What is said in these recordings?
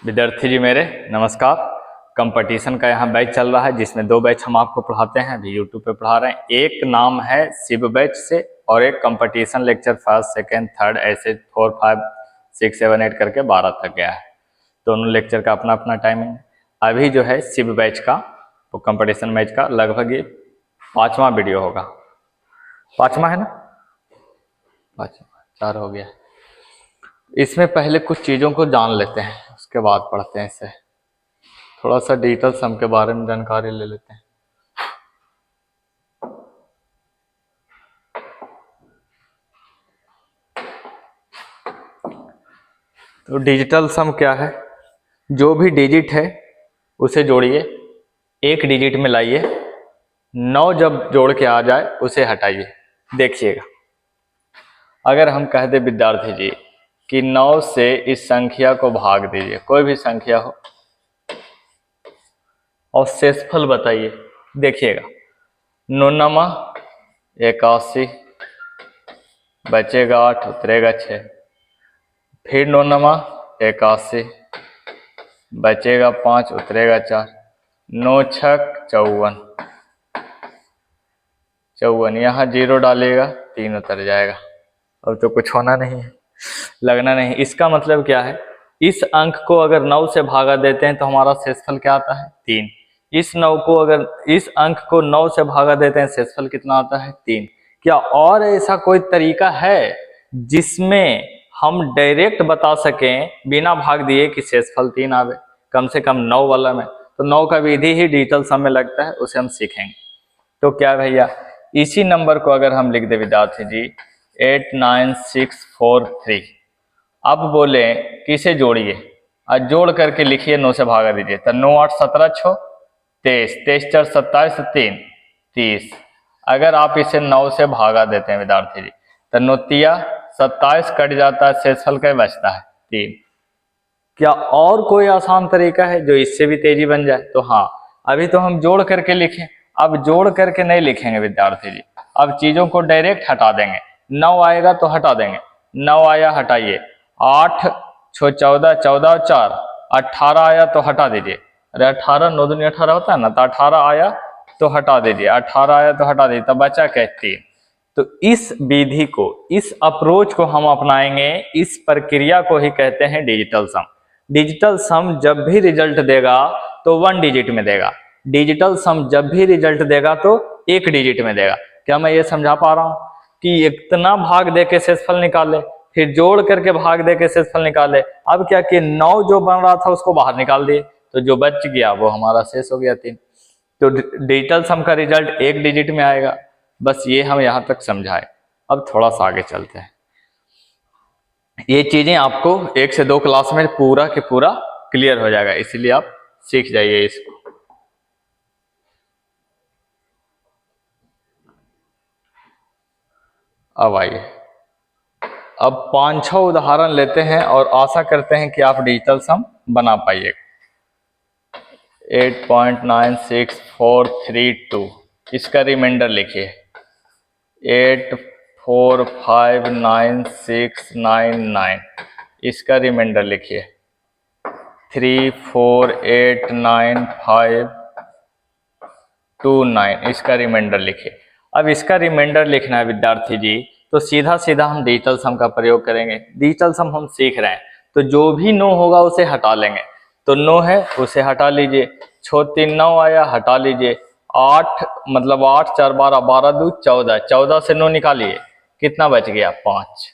विद्यार्थी जी मेरे नमस्कार। कंपटीशन का यहाँ बैच चल रहा है जिसमें 2 बैच हम आपको पढ़ाते हैं, अभी यूट्यूब पे पढ़ा रहे हैं। एक नाम है शिव बैच से और एक competition lecture first second third ऐसे 4 5 6 7 8 करके 12 तक गया है। दोनों लेक्चर का अपना अपना टाइमिंग है। अभी जो है शिव बैच का तो कंपटीशन बैच का लगभग ये 5वां वीडियो होगा। 5वां है ना, 5वां 4 हो गया। इसमें पहले कुछ चीज़ों को जान लेते हैं, उसके बाद पढ़ते हैं इसे। थोड़ा सा डिजिटल सम के बारे में जानकारी ले लेते हैं। तो डिजिटल सम क्या है? जो भी डिजिट है उसे जोड़िए, एक डिजिट में लाइए, 9 जब जोड़ के आ जाए उसे हटाइए। देखिएगा, अगर हम कह दे विद्यार्थी जी कि 9 से इस संख्या को भाग दीजिए, कोई भी संख्या हो, और शेषफल बताइए। देखिएगा, 9 81, बचेगा 8, उतरेगा 6, फिर 9 81, बचेगा 5, उतरेगा 4, 9 छक 54, यहाँ 0 डालेगा 3 उतर जाएगा। अब तो कुछ होना नहीं है, लगना नहीं। इसका मतलब क्या है? इस अंक को अगर 9 से भागा देते हैं तो हमारा शेषफल क्या आता है? 3। इस अंक को 9 से भागा देते हैं, शेषफल कितना आता है? 3। क्या और ऐसा कोई तरीका है जिसमें हम डायरेक्ट बता सकें बिना भाग दिए कि शेषफल 3 आवे, कम से कम 9 वाला में? तो 9 का विधि ही डिजिटल सम में लगता है, उसे हम सीखेंगे। तो क्या भैया, इसी नंबर को अगर हम लिख दे विद्यार्थी जी 89643, अब बोले कि इसे जोड़िए और जोड़ करके लिखिए, 9 से भागा दीजिए। तो 9 8 17 6 23, 23 4 27 3 30। अगर आप इसे 9 से भागा देते हैं विद्यार्थी जी तो 9 तिया 27 कट जाता है, शेषफल क्या बचता है? 3। क्या और कोई आसान तरीका है जो इससे भी तेजी बन जाए? तो हाँ, अभी तो हम जोड़ करके लिखें, अब जोड़ करके नहीं लिखेंगे विद्यार्थी जी, अब चीजों को डायरेक्ट हटा देंगे। 9 आएगा तो हटा देंगे, 9 आया हटाइए, 8 6 14, 14 और 4 18 आया तो हटा दीजिए। अरे 18 9 दूनी 18 होता है ना, तो 18 आया तो हटा दीजिए, 18 आया तो हटा दीजिए, तब बचा क्या? 3। तो इस विधि को, इस अप्रोच को हम अपनाएंगे, इस प्रक्रिया को ही कहते हैं डिजिटल सम। डिजिटल सम जब भी रिजल्ट देगा तो 1 डिजिट में देगा, डिजिटल सम जब भी रिजल्ट देगा तो 1 डिजिट में देगा। क्या मैं ये समझा पा रहा हूं कि इतना भाग दे के शेषफल निकाले, फिर जोड़ करके भाग दे के शेषफल निकाले, अब क्या कि 9 जो बन रहा था उसको बाहर निकाल दिए, तो जो बच गया वो हमारा शेष हो गया 3। तो डिजिटल सम का रिजल्ट 1 डिजिट में आएगा। बस ये हम यहां तक समझाए। अब थोड़ा सा आगे चलते हैं। ये चीजें आपको 1 से 2 क्लास में पूरा के पूरा क्लियर हो जाएगा, इसलिए आप सीख जाइए इसको। अब आइए, अब 5-6 उदाहरण लेते हैं और आशा करते हैं कि आप डिजिटल सम बना पाइएगा। 8.96432, इसका रिमाइंडर लिखिए 84599699, इसका रिमाइंडर लिखिए 348959, इसका रिमाइंडर लिखिए। अब इसका रिमाइंडर लिखना है विद्यार्थी जी, तो सीधा सीधा हम डिजिटल सम का प्रयोग करेंगे। डिजिटल सम हम सीख रहे हैं, तो जो भी 9 होगा उसे हटा लेंगे। तो 9 है उसे हटा लीजिए, 6 3 9 आया, हटा लीजिए। 8 मतलब 8 4 12, 12 2 14, 14 से 9 निकालिए, कितना बच गया? 5।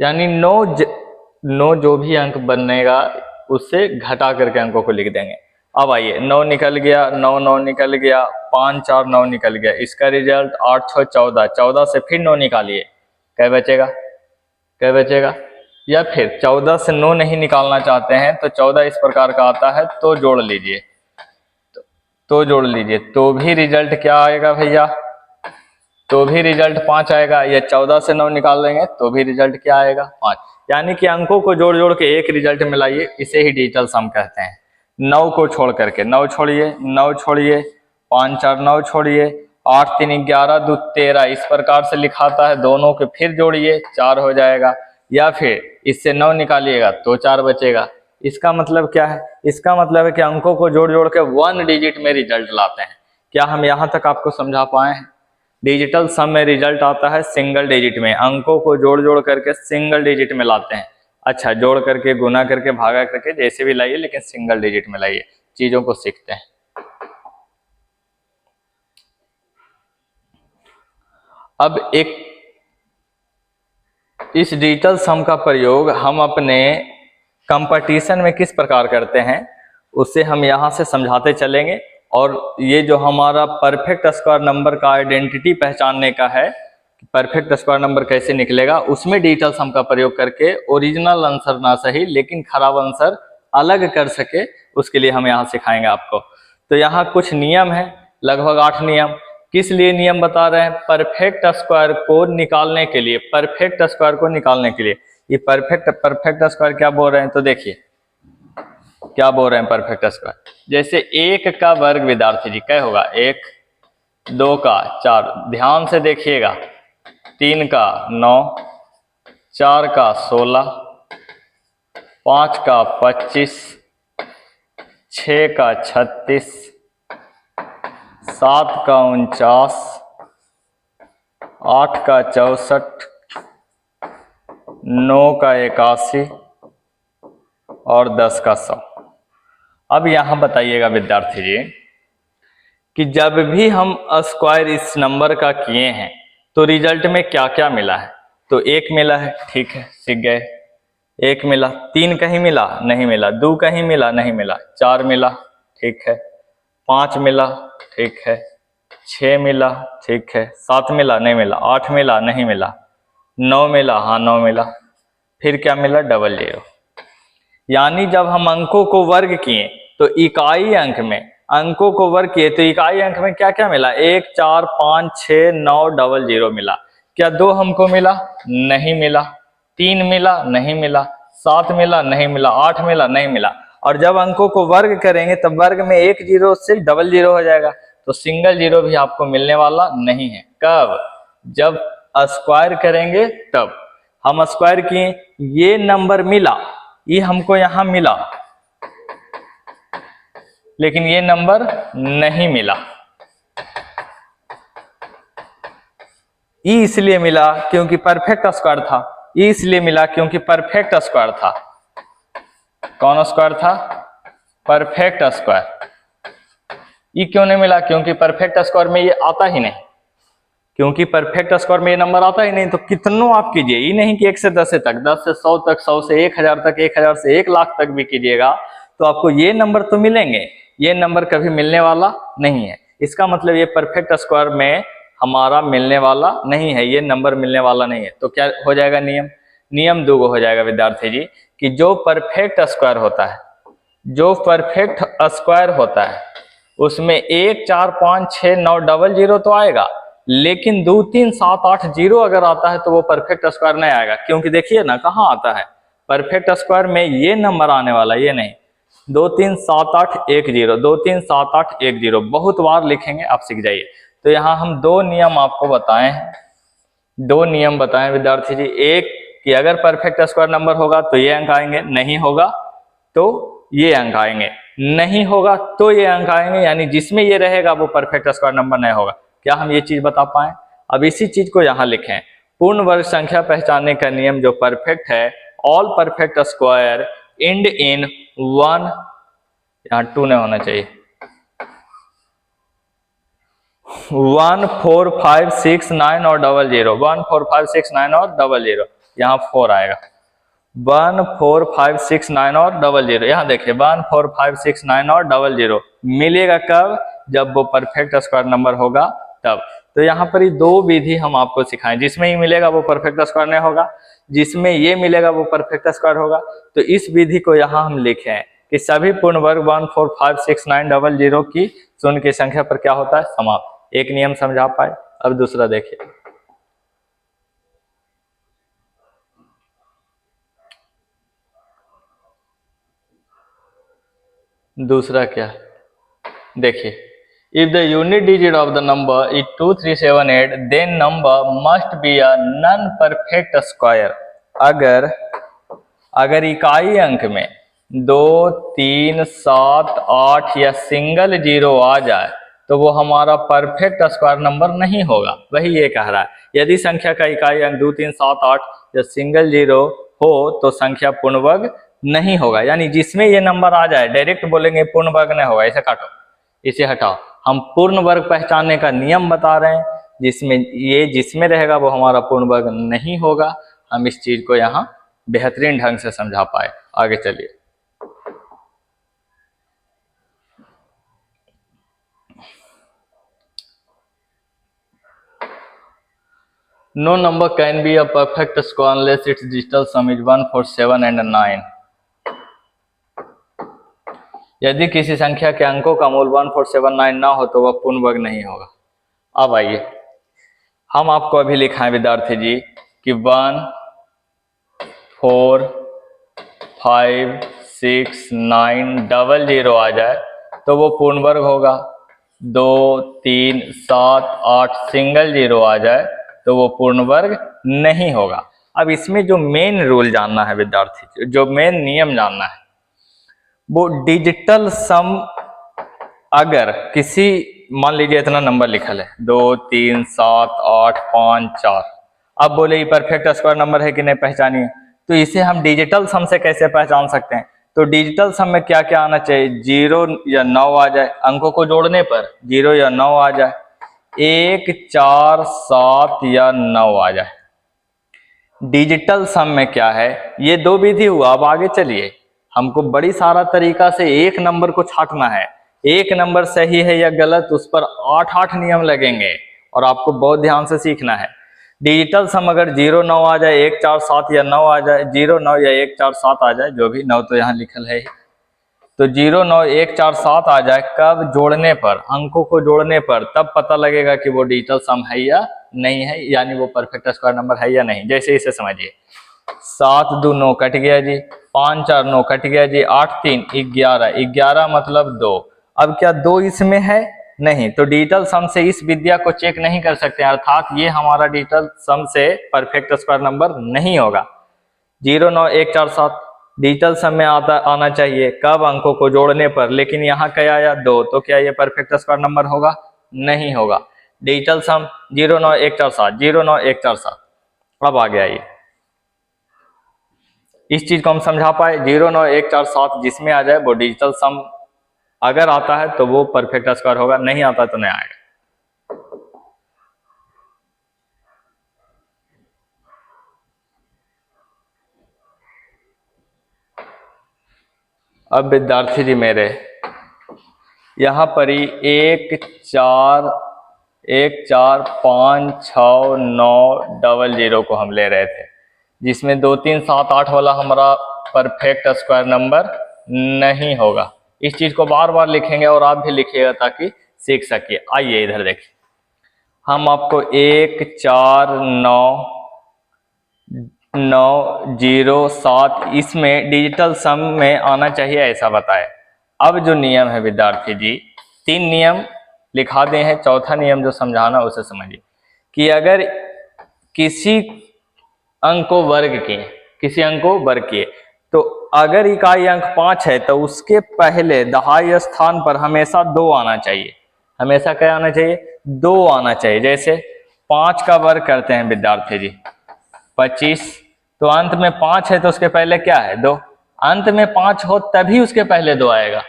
यानी 9 जो भी अंक बनेगा उससे घटा करके अंकों को लिख देंगे। अब आइए, 9 निकल गया, 9 9 निकल गया, 5 4 9 निकल गया, इसका रिजल्ट 8 6 14, 14 से फिर 9 निकालिए, क्या बचेगा? क्या बचेगा? या फिर 14 से 9 नहीं निकालना चाहते हैं तो 14 इस प्रकार का आता है, तो जोड़ लीजिए, तो जोड़ लीजिए, तो भी रिजल्ट क्या आएगा भैया? तो भी रिजल्ट 5 आएगा। या 14 से 9 निकाल लेंगे तो भी रिजल्ट क्या आएगा? 5। यानी कि अंकों को जोड़ जोड़ के एक रिजल्ट में लाइए, इसे ही डिजिटल सम कहते हैं। 9 को छोड़ करके, 9 छोड़िए, 9 छोड़िए, 5 4 9 छोड़िए, 8 3 11 2 13, इस प्रकार से लिखाता है। दोनों के फिर जोड़िए, 4 हो जाएगा। या फिर इससे 9 निकालिएगा तो 4 बचेगा। इसका मतलब क्या है? इसका मतलब है कि अंकों को जोड़ जोड़ के 1 डिजिट में रिजल्ट लाते हैं। क्या हम यहाँ तक आपको समझा पाए हैं? डिजिटल सम में रिजल्ट आता है सिंगल डिजिट में, अंकों को जोड़ जोड़ करके सिंगल डिजिट में लाते हैं। अच्छा, जोड़ करके, गुना करके, भागा करके, जैसे भी लाइए, लेकिन सिंगल डिजिट में लाइए। चीजों को सीखते हैं। अब इस डिजिटल सम का प्रयोग हम अपने कंपटीशन में किस प्रकार करते हैं, उससे हम यहाँ से समझाते चलेंगे। और ये जो हमारा परफेक्ट स्क्वायर नंबर का आइडेंटिटी पहचानने का है, परफेक्ट स्क्वायर नंबर कैसे निकलेगा, उसमें डिजिटल सम का प्रयोग करके ओरिजिनल आंसर ना सही लेकिन खराब आंसर अलग कर सके, उसके लिए हम यहाँ सिखाएंगे आपको। तो यहाँ कुछ नियम है, लगभग 8 नियम। किस लिए नियम बता रहे हैं? परफेक्ट स्क्वायर को निकालने के लिए। परफेक्ट स्क्वायर को निकालने के लिए ये परफेक्ट स्क्वायर क्या बोल रहे हैं, तो देखिए क्या बोल रहे हैं। परफेक्ट स्क्वायर जैसे 1 का वर्ग, विद्यार्थी जी क्या होगा? 1, 2 का 4, ध्यान से देखिएगा, 3 का 9, 4 का 16, 5 का 25, 6 का 36, 7 का 49, 8 का 64, 9 का 81 और 10 का 100। अब यहाँ बताइएगा विद्यार्थी जी कि जब भी हम स्क्वायर इस नंबर का किए हैं तो रिजल्ट में क्या क्या मिला है। तो 1 मिला है, ठीक है, सीख गए। 1 मिला, 3 कहीं मिला, नहीं मिला, 2 कहीं मिला, नहीं मिला, 4 मिला, ठीक है, 5 मिला, ठीक है, 6 मिला, ठीक है, 7 मिला, नहीं मिला, 8 मिला, नहीं मिला, 9 मिला, हाँ 9 मिला, फिर क्या मिला? Double zero. यानी जब हम अंकों को वर्ग किए तो इकाई अंक में अंकों को वर्ग किए तो इकाई अंक में क्या क्या मिला? 1, 4, 5, 6, 9, डबल जीरो मिला। क्या 2 हमको मिला? नहीं मिला। 3 मिला? नहीं मिला। 7 मिला? नहीं मिला। 8 मिला? नहीं मिला। और जब अंकों को वर्ग करेंगे तब वर्ग में 1 जीरो से डबल जीरो हो जाएगा, तो सिंगल जीरो भी आपको मिलने वाला नहीं है। कब? जब स्क्वायर करेंगे तब। हम स्क्वायर किए, ये नंबर मिला, ये हमको यहां मिला, लेकिन ये नंबर नहीं मिला। ई इसलिए मिला क्योंकि परफेक्ट स्क्वायर था। ई इसलिए मिला क्योंकि परफेक्ट स्क्वायर था। कौन स्क्वायर था? Perfect square. ई क्यों नहीं मिला? क्योंकि परफेक्ट स्क्वायर में ये आता ही नहीं। क्योंकि परफेक्ट स्क्वायर में ये नंबर आता ही नहीं, तो कितनों आप कीजिए, ये नहीं कि 1 से 10 तक, 10 से 100 तक, 100 से 1000 तक, 1000 से 1 लाख तक भी कीजिएगा तो आपको ये नंबर तो मिलेंगे, ये नंबर कभी मिलने वाला नहीं है। इसका मतलब ये परफेक्ट स्क्वायर में हमारा मिलने वाला नहीं है, ये नंबर मिलने वाला नहीं है। तो क्या हो जाएगा? नियम 2 हो जाएगा विद्यार्थी जी कि जो परफेक्ट स्क्वायर होता है, जो परफेक्ट स्क्वायर होता है उसमें 1, 4, 5, 6, 9 डबल जीरो तो आएगा, लेकिन 2, 3, 7, 8 जीरो अगर आता है तो वो परफेक्ट स्क्वायर नहीं आएगा। क्योंकि देखिए ना कहाँ आता है परफेक्ट स्क्वायर में, ये नंबर आने वाला, ये नहीं। 2, 3, 7, 8, 1 जीरो, 2, 3, 7, 8, 1 जीरो, बहुत बार लिखेंगे, आप सीख जाइए। तो यहाँ हम 2 नियम आपको बताए हैं, 2 नियम बताएं विद्यार्थी जी। एक कि अगर परफेक्ट स्क्वायर नंबर होगा तो ये अंक आएंगे, नहीं होगा तो ये अंक आएंगे, नहीं होगा तो ये अंक आएंगे, यानी जिसमें ये रहेगा वो परफेक्ट स्क्वायर नंबर नहीं होगा। क्या हम ये चीज बता पाए? अब इसी चीज को यहाँ लिखें। पूर्ण वर्ग संख्या पहचानने का नियम जो परफेक्ट है, all perfect square and in 1, यहाँ 2 नहीं होना चाहिए, 1, 4, 5, 6, 9 और डबल जीरो, 1, 4, 5, 6, 9 और डबल जीरो, यहाँ 4 आएगा। 1, 4, 5, 6, 9 और डबल जीरो, यहाँ देखिए 1, 4, 5, 6, 9 और डबल जीरो मिलेगा कब? जब वो परफेक्ट स्क्वायर नंबर होगा तब। तो यहाँ पर ये 2 विधि हम आपको सिखाएं, जिसमें ये मिलेगा वो परफेक्ट स्क्वायर नहीं होगा, जिसमें ये मिलेगा वो परफेक्ट स्क्वायर होगा। तो इस विधि को यहाँ हम लिखे हैं कि सभी पूर्ण वर्ग 1, 4, 5, 6, 9 डबल जीरो की शून्य की संख्या पर क्या होता है? समाप्त। एक नियम समझा पाए। अब दूसरा देखिए, दूसरा क्या है? देखिए, if the unit digit of the number is 2378 then number must be a non perfect square. अगर इकाई अंक में 2 3 7 8 या सिंगल जीरो आ जाए तो वो हमारा परफेक्ट स्क्वायर नंबर नहीं होगा। वही ये कह रहा है, यदि संख्या का इकाई अंक 2 3 7 8 या सिंगल जीरो हो तो संख्या पूर्ण वर्ग नहीं होगा। यानी जिसमें ये नंबर आ जाए डायरेक्ट बोलेंगे पूर्ण वर्ग नहीं होगा, इसे काटो, इसे हटाओ। हम पूर्ण वर्ग पहचानने का नियम बता रहे हैं, जिसमें रहेगा वो हमारा पूर्ण वर्ग नहीं होगा। हम इस चीज को यहाँ बेहतरीन ढंग से समझा पाए। आगे चलिए। No number can be a perfect square unless its digital sum is 1 4 7 and 9। यदि किसी संख्या के अंकों का मूल 1 4 7 9 ना हो तो वह पूर्ण वर्ग नहीं होगा। अब आइए, हम आपको अभी लिखाएं विद्यार्थी जी कि 1 4 5 6 9 डबल जीरो आ जाए तो वो पूर्ण वर्ग होगा। 2 3 7 8 सिंगल जीरो आ जाए तो वो पूर्ण वर्ग नहीं होगा। अब इसमें जो मेन रूल जानना है विद्यार्थी, जो मेन नियम जानना है वो डिजिटल सम, अगर किसी मान लीजिए इतना नंबर लिखल है 2 3 7 8 5 4, अब बोले ये परफेक्ट स्क्वायर नंबर है कि नहीं पहचानिए, तो इसे हम डिजिटल सम से कैसे पहचान सकते हैं? तो डिजिटल सम में क्या क्या आना चाहिए? 0 या 9 आ जाए, अंकों को जोड़ने पर 0 या 9 आ जाए, 1 4 7 या 9 आ जाए। डिजिटल सम में क्या है, ये दो विधि हुआ। अब आगे चलिए, हमको बड़ी सारा तरीका से एक नंबर को छांटना है। एक नंबर सही है या गलत, उस पर 8 नियम लगेंगे और आपको बहुत ध्यान से सीखना है। डिजिटल सम अगर 0 9 आ जाए, 1 4 7 या 9 आ जाए, 0 9 या 1 4 7 आ जाए, जो भी 9 तो यहाँ लिखल है, तो 0 9 1 4 7 आ जाए, कब? जोड़ने पर, अंकों को जोड़ने पर, तब पता लगेगा कि वो डिजिटल सम है या नहीं है, यानी वो परफेक्ट स्क्वायर नंबर है या नहीं। जैसे इसे समझिए, 7 2 9 कट गया जी, 5 4 9 कट गया जी, 8 3 11, 11 मतलब 2। अब क्या 2 इसमें है? नहीं, तो डिजिटल सम से इस विद्या को चेक नहीं कर सकते, अर्थात ये हमारा डिजिटल सम से परफेक्ट स्क्वायर नंबर नहीं होगा। 0 9 1 4 7 डिजिटल सम में आना चाहिए, कब? अंकों को जोड़ने पर, लेकिन यहाँ क्या आया? 2, तो क्या ये परफेक्ट स्क्वायर नंबर होगा? नहीं होगा। डिजिटल सम 0 9 1 4 7, 0 9 1 4 7। अब आ गया ये, इस चीज को हम समझा पाए। 0 9 1 4 7 जिसमें आ जाए वो डिजिटल सम, अगर आता है तो वो परफेक्ट स्क्वायर होगा, नहीं आता तो नहीं आएगा। अब विद्यार्थी जी मेरे, यहाँ पर ही 1 4 5 6 9 डबल जीरो को हम ले रहे थे, जिसमें 2 3 7 8 वाला हमारा परफेक्ट स्क्वायर नंबर नहीं होगा। इस चीज को बार बार लिखेंगे और आप भी लिखिएगा ताकि सीख सकिए। आइए इधर देखिए, हम आपको 1 4 9 0 7 इसमें डिजिटल सम में आना चाहिए ऐसा बताए। अब जो नियम है विद्यार्थी जी, 3 नियम लिखा दे हैं, चौथा नियम जो समझाना उसे समझिए कि अगर किसी अंक को वर्ग किए, किसी अंक को वर्ग किए, तो अगर इकाई अंक 5 है तो उसके पहले दहाई स्थान पर हमेशा 2 आना चाहिए। हमेशा क्या आना चाहिए? 2 आना चाहिए। जैसे 5 का वर्ग करते हैं विद्यार्थी जी 25, तो अंत में 5 है तो उसके पहले क्या है? 2। अंत में 5 हो तभी उसके पहले 2 आएगा।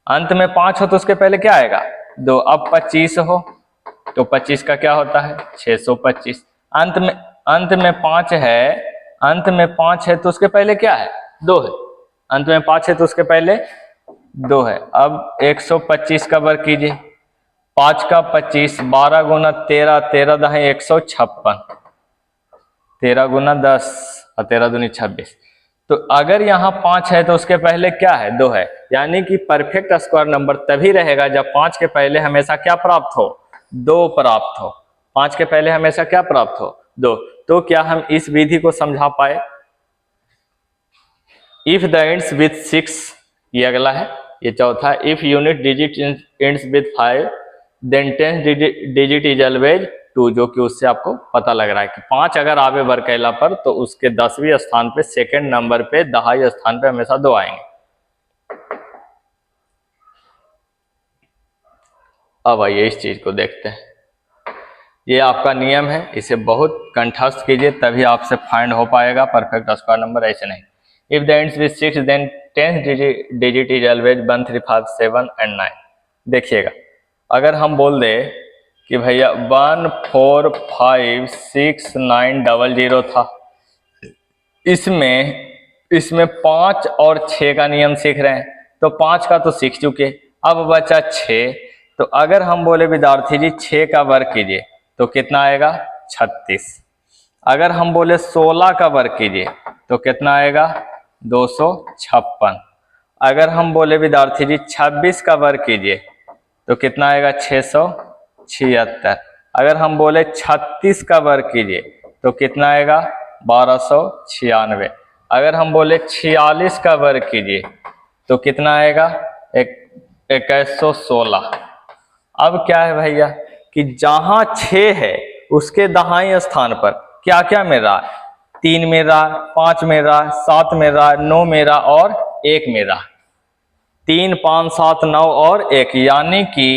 अंत में 5 हो तो उसके पहले क्या आएगा? 2। अब 25 हो तो 25 का क्या होता है? 625। अंत में 5 है, अंत में 5 है तो उसके पहले क्या है? 2 है। अंत में 5 है तो उसके पहले 2 है। अब 125 का वर्ग कीजिए, 5 का 25, 12 गुना 13, 13 दहाई 156, 13 गुना 10 और 13 दूनी 26। तो अगर यहाँ 5 है तो उसके पहले क्या है? 2 है। यानी कि परफेक्ट स्क्वायर नंबर तभी रहेगा जब 5 के पहले हमेशा क्या प्राप्त हो? 2 प्राप्त हो। 5 के पहले हमेशा क्या प्राप्त हो? 2। तो क्या हम इस विधि को समझा पाए? इफ द एंड्स विथ 6, ये अगला है, ये चौथा। If unit digit ends with 5 then 10th digit is always 2, जो कि उससे आपको पता लग रहा है कि 5 अगर आवे वर्ग कैला पर तो उसके 10वीं स्थान पे, सेकंड नंबर पे, दहाई स्थान पे हमेशा 2 आएंगे। अब आइए इस चीज को देखते हैं। ये आपका नियम है, इसे बहुत कंठस्थ कीजिए तभी आपसे फाइंड हो पाएगा परफेक्ट स्क्वायर नंबर, ऐसे नहीं। If the ends with 6 then 10th digit is always 1 3 5 7 and 9। देखिएगा, अगर हम बोल दे कि भैया 1 4 5 6 9 00 था, इसमें 5 और 6 का नियम सीख रहे हैं, तो 5 का तो सीख चुके, अब बचा 6। तो अगर हम बोले विद्यार्थी जी 6 का वर्ग कीजिए तो कितना आएगा 36। अगर हम बोले 16 का वर्ग कीजिए तो कितना आएगा 256। अगर हम बोले विद्यार्थी जी 26 का वर्ग कीजिए तो कितना आएगा 676। अगर हम बोले 36 का वर्ग कीजिए तो कितना आएगा 1296। अगर हम बोले 46 का वर्ग कीजिए तो कितना आएगा 2116। अब क्या है भैया कि जहां 6 है उसके दाहिने स्थान पर क्या क्या मिल रहा है, 3 मिल रहा, 5 मिल रहा, 7 मिल रहा, 9 मिल रहा और 1 मिल रहा। 3 5 7 9 और 1, यानी कि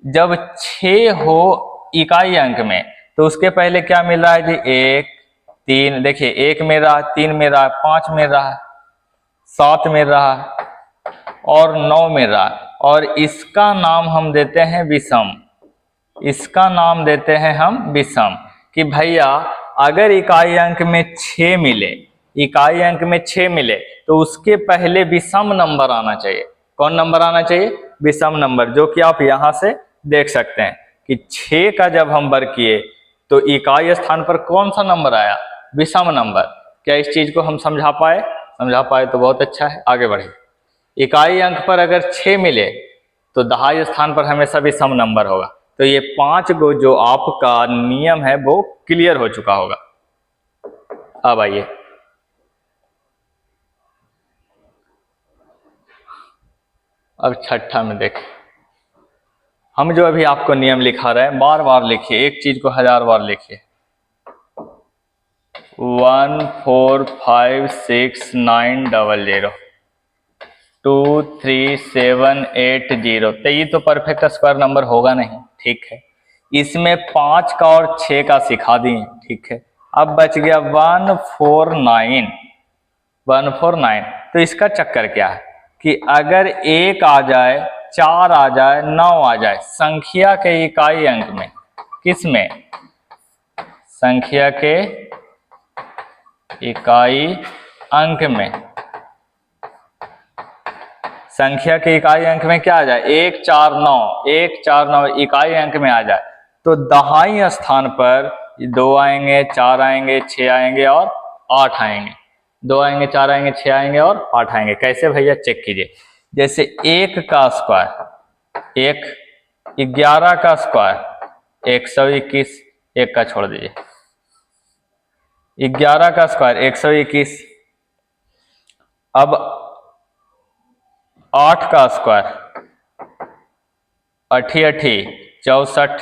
जब 6 हो इकाई अंक में तो उसके पहले क्या मिल रहा है जी 1 3, देखिए 1 मिल रहा, 3 मिल रहा, 5 मिल रहा, 7 मिल रहा और 9 मिल रहा, और इसका नाम हम देते हैं विषम। इसका नाम देते हैं हम विषम। कि भैया अगर इकाई अंक में 6 मिले, इकाई अंक में 6 मिले तो उसके पहले विषम नंबर आना चाहिए। कौन नंबर आना चाहिए? विषम नंबर, जो कि आप यहां से देख सकते हैं कि 6 का जब हम वर्ग किए तो इकाई स्थान पर कौन सा नंबर आया? विषम नंबर। क्या इस चीज को हम समझा पाए? समझा पाए तो बहुत अच्छा है, आगे बढ़े। इकाई अंक पर अगर 6 मिले तो दहाई स्थान पर हमेशा विषम नंबर होगा। तो ये 5 गो जो आपका नियम है वो क्लियर हो चुका होगा। अब आइए अब छठा में देखें। हम जो अभी आपको नियम लिखा रहे हैं बार बार लिखिए, एक चीज को 1000 बार लिखिए। 1 4 5 6 9 00 2 3 7 8 0। तो ये तो परफेक्ट स्क्वायर नंबर होगा नहीं, ठीक है। इसमें 5 का और 6 का सिखा दिए, ठीक है। अब बच गया 149। 149। तो इसका चक्कर क्या है कि अगर 1 आ जाए, 4 आ जाए, 9 आ जाए संख्या के इकाई अंक में, किस में? संख्या के इकाई अंक में। संख्या के इकाई अंक में क्या आ जाए? 1 4 9, 1 4 9 इकाई अंक में आ जाए तो दहाई स्थान पर 2 आएंगे, 4 आएंगे, 6 आएंगे और 8 आएंगे। 2 आएंगे, 4 आएंगे, 6 आएंगे और 8 आएंगे। कैसे भैया? चेक कीजिए। जैसे 1 का स्क्वायर 1, 11 का स्क्वायर 121, 1 का छोड़ दीजिए, 11 का स्क्वायर 121। अब 8 का स्क्वायर 88 64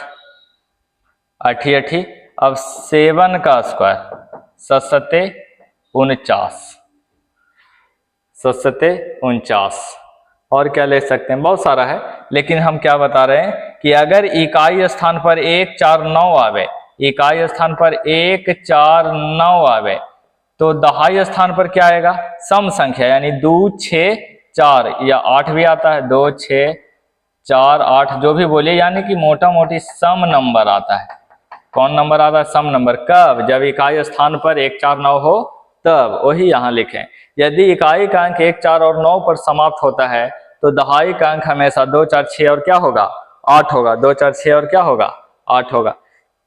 88। अब 7 का स्क्वायर 7 49 49। और क्या ले सकते हैं? बहुत सारा है, लेकिन हम क्या बता रहे हैं कि अगर इकाई स्थान पर 1 4 9 आवे, इकाई स्थान पर 1 4 9 आवे तो दहाई स्थान पर क्या आएगा? सम संख्या, यानी 2 6 4 या 8 भी आता है, 2 6 4 8 जो भी बोलिए, यानी कि मोटा मोटी सम नंबर आता है। कौन नंबर आता है? सम नंबर। कब? जब इकाई स्थान पर 1 4 9 हो तब। वही यहाँ लिखें। यदि इकाई का अंक 1 4 और 9 पर समाप्त होता है तो दहाई का अंक हमेशा 2 4 6 और क्या होगा? 8 होगा। 2 4 6 और क्या होगा? 8 होगा।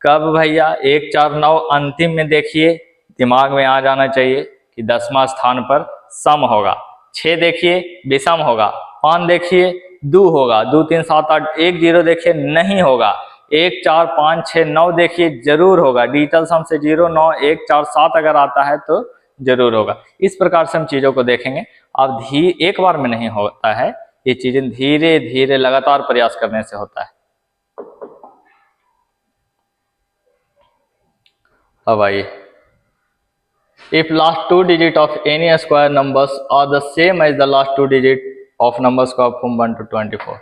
कब भैया? 1 4 9 अंतिम में देखिए, दिमाग में आ जाना चाहिए कि 10वां स्थान पर सम होगा। 6 देखिए विषम होगा। 5 देखिए 2 होगा। 2 3 7 8 1 0 देखिए नहीं होगा। 1 4 5 6 9 देखिए जरूर होगा। डिजिटल सम से 0 9 1 4 7 अगर आता है तो जरूर होगा। इस प्रकार से हम चीजों को देखेंगे। अब एक बार में नहीं होता है, ये चीजें धीरे धीरे लगातार प्रयास करने से होता है। अब आइए, if last 2 digit of any square numbers are the same as the last 2 digit of numbers from 1 to 24,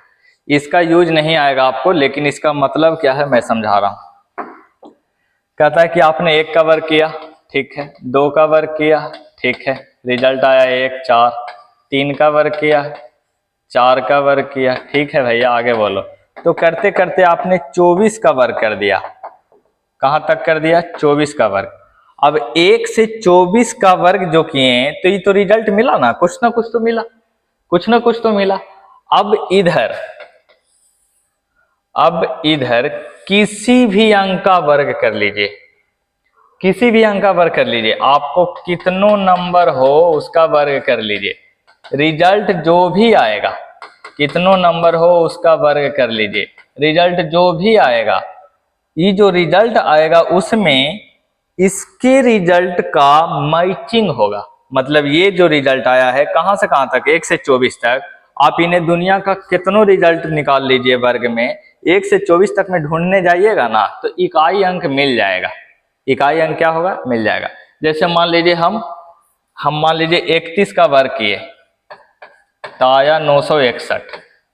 इसका यूज नहीं आएगा आपको, लेकिन इसका मतलब क्या है मैं समझा रहा हूं। कहता है कि आपने 1 का वर्ग किया, ठीक है, 2 का वर्ग किया, ठीक है, रिजल्ट आया 1 4, 3 का वर्ग किया, 4 का वर्ग किया, ठीक है भैया आगे बोलो। तो करते करते आपने 24 का वर्ग कर दिया। कहां तक कर दिया? 24 का वर्ग। अब 1 से 24 का वर्ग जो किए तो ये तो रिजल्ट मिला ना कुछ तो मिला, कुछ ना कुछ तो मिला। अब इधर किसी भी अंक का वर्ग कर लीजिए, किसी भी अंक का वर्ग कर लीजिए, आपको कितनों नंबर हो उसका वर्ग कर लीजिए, रिजल्ट जो भी आएगा, कितनों नंबर हो उसका वर्ग कर लीजिए, रिजल्ट जो भी आएगा, ये जो रिजल्ट आएगा उसमें इसके रिजल्ट का मैचिंग होगा। मतलब ये जो रिजल्ट आया है कहां से कहां तक, 1 से 24 तक, आप इन्हें दुनिया का कितनों रिजल्ट निकाल लीजिए वर्ग में, 1 से 24 तक में ढूंढने जाइएगा ना तो इकाई अंक मिल जाएगा। इकाई अंक क्या होगा? मिल जाएगा। जैसे मान लीजिए हम मान लीजिए 31 का वर्ग किए तो आया 961।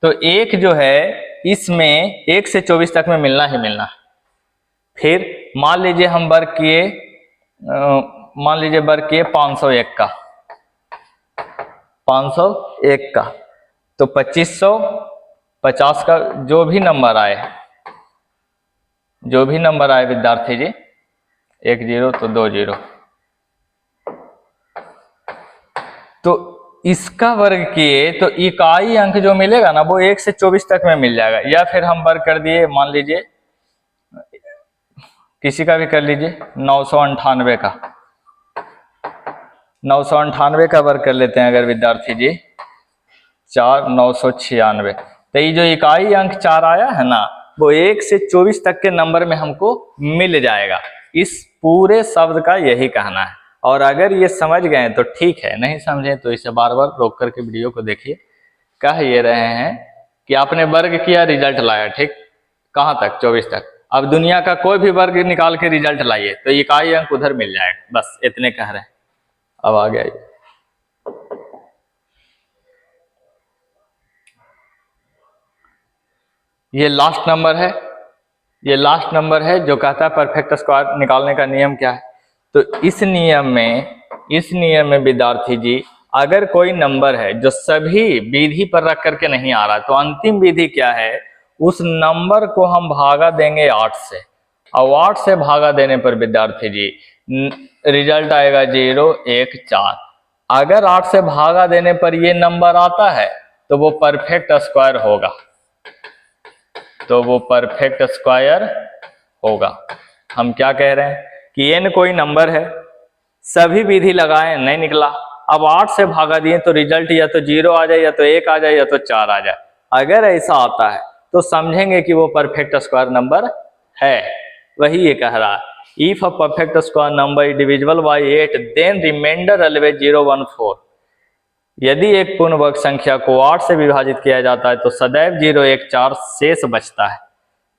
तो एक जो है इसमें 1 से 24 तक में मिलना ही मिलना। फिर मान लीजिए हम वर्ग किए, मान लीजिए वर्ग किए 501 का, 501 का, तो 2550 का जो भी नंबर आए, जो भी नंबर आए विद्यार्थी जी, 1 0 तो 2 0, तो इसका वर्ग किए तो इकाई अंक जो मिलेगा ना वो 1 से 24 तक में मिल जाएगा। या फिर हम वर्ग कर दिए, मान लीजिए किसी का भी कर लीजिए, 998 का, 998 का वर्ग कर लेते हैं अगर विद्यार्थी जी, 4 996। तो ये जो इकाई अंक 4 आया है ना वो 1 से 24 तक के नंबर में हमको मिल जाएगा। इस पूरे शब्द का यही कहना है। और अगर ये समझ गए तो ठीक है, नहीं समझे तो इसे बार बार रोक करके वीडियो को देखिए। कह ये रहे हैं कि आपने वर्ग किया, रिजल्ट लाया, ठीक, कहां तक? 24 तक। अब दुनिया का कोई भी वर्ग निकाल के रिजल्ट लाइए तो इकाई अंक उधर मिल जाएगा, बस इतने कह रहे हैं। अब आगे आइए, ये लास्ट नंबर है, ये लास्ट नंबर है जो कहता है परफेक्ट स्क्वायर निकालने का नियम क्या है। तो इस नियम में विद्यार्थी जी अगर कोई नंबर है जो सभी विधि पर रख करके नहीं आ रहा तो अंतिम विधि क्या है, उस नंबर को हम भागा देंगे 8 से, और 8 से भागा देने पर विद्यार्थी जी रिजल्ट आएगा 0 1 4। अगर 8 से भागा देने पर ये नंबर आता है तो वो परफेक्ट स्क्वायर होगा, तो वो परफेक्ट स्क्वायर होगा। हम क्या कह रहे हैं कि n कोई नंबर है, सभी विधि लगाए नहीं निकला, अब 8 से भागा दिए तो रिजल्ट या तो 0 आ जाए, या तो 1 आ जाए, या तो 4 आ जाए। अगर ऐसा आता है तो समझेंगे कि वो परफेक्ट स्क्वायर नंबर है। वही ये कह रहा है, if a perfect square number is divisible by 8 then remainder always 0 1 4। यदि एक पूर्ण वर्ग संख्या को 8 से विभाजित किया जाता है तो सदैव 0 1 4 शेष बचता है,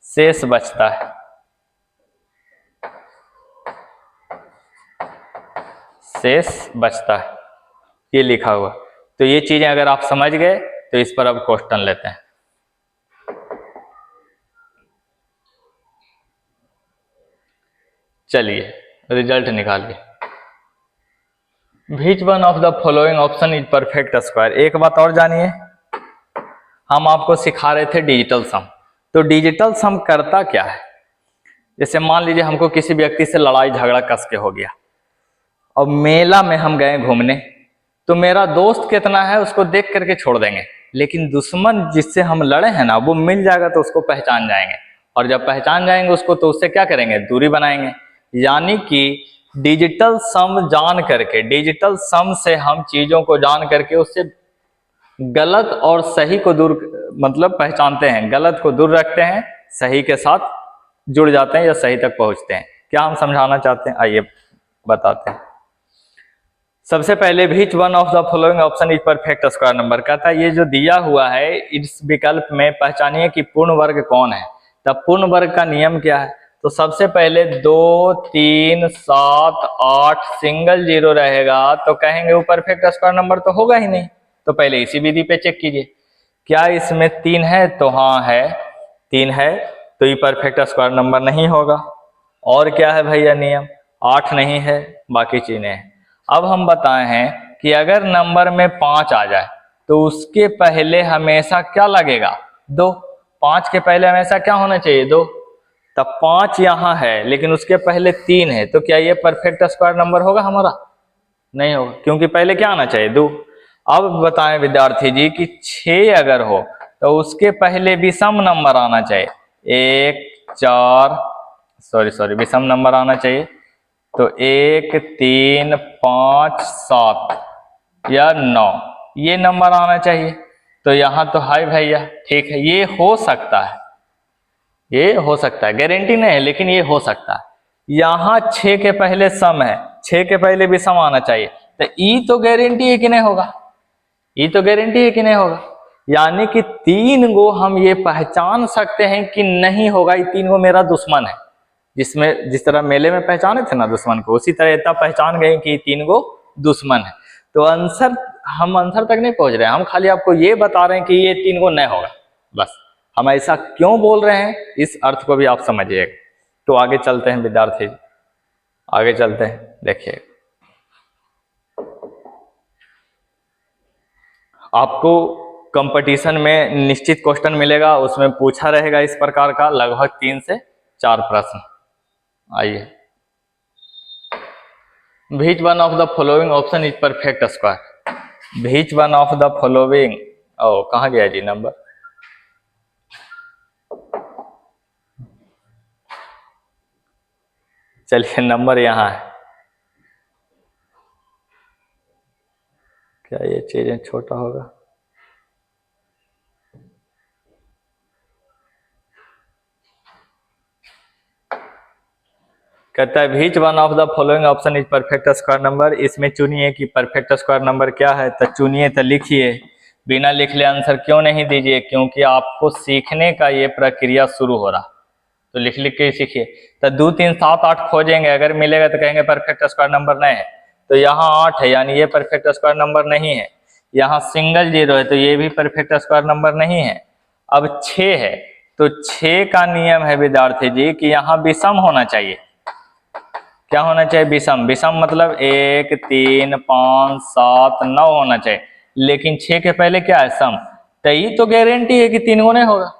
शेष बचता है, शेष बचता है, ये लिखा हुआ। तो ये चीजें अगर आप समझ गए तो इस पर अब क्वेश्चन लेते हैं। चलिए रिजल्ट निकालिए। Which one of the following option is perfect square. एक बात और जानिए, हम आपको सिखा रहे थे डिजिटल सम। तो डिजिटल सम करता क्या है, जैसे मान लीजिए हमको किसी व्यक्ति से लड़ाई झगड़ा कस के हो गया और मेला में हम गए घूमने, तो मेरा दोस्त कितना है उसको देख करके छोड़ देंगे, लेकिन दुश्मन जिससे हम लड़े हैं ना वो मिल जाएगा तो उसको पहचान जाएंगे, और जब पहचान जाएंगे उसको तो उससे क्या करेंगे, दूरी बनाएंगे। यानी कि डिजिटल सम जान करके, डिजिटल सम से हम चीजों को जान करके उससे गलत और सही को दूर, मतलब पहचानते हैं, गलत को दूर रखते हैं, सही के साथ जुड़ जाते हैं या सही तक पहुंचते हैं। क्या हम समझाना चाहते हैं, आइए बताते हैं। सबसे पहले which one of the following option is perfect square number. कहता है ये जो दिया हुआ है इस विकल्प में पहचानिए कि पूर्ण वर्ग कौन है। तब पूर्ण वर्ग का नियम क्या है, तो सबसे पहले 2 3 7 8 सिंगल 0 रहेगा तो कहेंगे वो परफेक्ट स्क्वायर नंबर तो होगा ही नहीं। तो पहले इसी विधि पे चेक कीजिए क्या इसमें 3 है? तो हाँ है, 3 है, तो ये परफेक्ट स्क्वायर नंबर नहीं होगा। और क्या है भैया नियम? 8 नहीं है, बाकी चीजें हैं। अब हम बताए हैं कि अगर नंबर में 5 आ जाए तो उसके पहले हमेशा क्या लगेगा? 2। 5 के पहले हमेशा क्या होना चाहिए? 2। तब 5 यहाँ है लेकिन उसके पहले 3 है, तो क्या ये परफेक्ट स्क्वायर नंबर होगा हमारा? नहीं होगा, क्योंकि पहले क्या आना चाहिए? 2। अब बताएं विद्यार्थी जी कि 6 अगर हो तो उसके पहले विषम नंबर आना चाहिए। 1 4 सॉरी विषम नंबर आना चाहिए, तो 1 3 5 7 या 9 ये नंबर आना चाहिए। तो यहाँ तो है भैया, ठीक है, ये हो सकता है, ये हो सकता है, गारंटी नहीं है लेकिन ये हो सकता है। यहाँ 6 के पहले सम है, 6 के पहले भी सम आना चाहिए, तो ई तो गारंटी है कि नहीं होगा? ये तो गारंटी है कि नहीं होगा? यानी कि 3 गो हम ये पहचान सकते हैं कि नहीं होगा, ये 3 गो मेरा दुश्मन है। जिसमें जिस तरह मेले में पहचाने थे ना दुश्मन को, उसी तरह इतना पहचान गए कि 3 गो दुश्मन है। तो आंसर, हम आंसर तक नहीं पहुंच रहे हैं, हम खाली आपको ये बता रहे हैं कि ये 3 गो नहीं होगा, बस। हम ऐसा क्यों बोल रहे हैं इस अर्थ को भी आप समझिएगा। तो आगे चलते हैं विद्यार्थी, आगे चलते हैं। देखिए आपको कंपटीशन में निश्चित क्वेश्चन मिलेगा, उसमें पूछा रहेगा इस प्रकार का लगभग 3 से 4 प्रश्न। आइए, which one of the following option is perfect square? Which one of the following, ओ कहाँ गया जी नंबर? चलिए नंबर यहाँ है। क्या ये चीजें छोटा होगा? कहता है which one of the following option is perfect square number. इसमें चुनिए कि परफेक्ट स्क्वायर नंबर क्या है, तो चुनिए, तो लिखिए। बिना लिख ले आंसर क्यों नहीं दीजिए? क्योंकि आपको सीखने का ये प्रक्रिया शुरू हो रहा, तो लिख लिख के सीखिए। तो 2 3 7 8 खोजेंगे, अगर मिलेगा तो कहेंगे परफेक्ट स्क्वायर नंबर नहीं है। तो यहाँ 8 है यानी ये परफेक्ट स्क्वायर नंबर नहीं है। यहाँ सिंगल 0 है तो ये भी परफेक्ट स्क्वायर नंबर नहीं है। अब 6 है, तो 6 का नियम है विद्यार्थी जी कि यहाँ विषम होना चाहिए। क्या होना चाहिए? विषम। विषम मतलब 1 3 5 7 9 होना चाहिए, लेकिन 6 के पहले क्या है? सम। तो ये तो गारंटी है कि 3 गो नहीं होगा।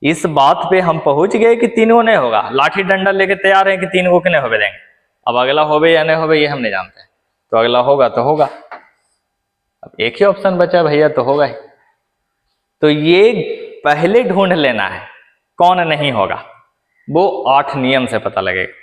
इस बात पे हम पहुंच गए कि 3 गो नहीं होगा, लाठी डंडा लेके तैयार है कि 3 गो के नहीं होवे देंगे। अब अगला होवे या नहीं होवे ये हम नहीं जानते, तो अगला होगा तो होगा। अब एक ही ऑप्शन बचा भैया, तो होगा ही। तो ये पहले ढूंढ लेना है कौन नहीं होगा, वो 8 नियम से पता लगेगा।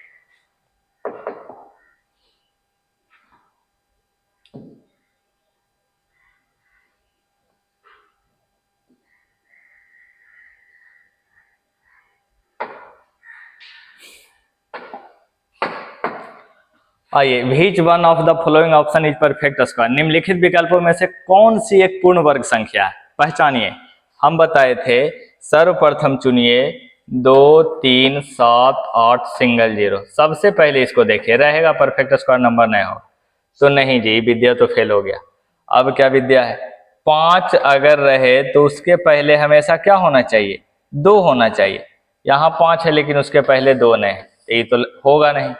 आइए, which one of the following option is perfect square? निम्नलिखित विकल्पों में से कौन सी एक पूर्ण वर्ग संख्या है? पहचानिए। हम बताए थे सर्वप्रथम चुनिए 2 3 7 8 सिंगल 0। सबसे पहले इसको देखिए, रहेगा परफेक्ट स्क्वायर नंबर नहीं हो तो नहीं जी, विद्या तो फेल हो गया। अब क्या विद्या है? 5 अगर रहे तो उसके पहले हमेशा क्या होना चाहिए? 2 होना चाहिए। यहाँ 5 है लेकिन उसके पहले 2 नहीं है, ये तो होगा नहीं।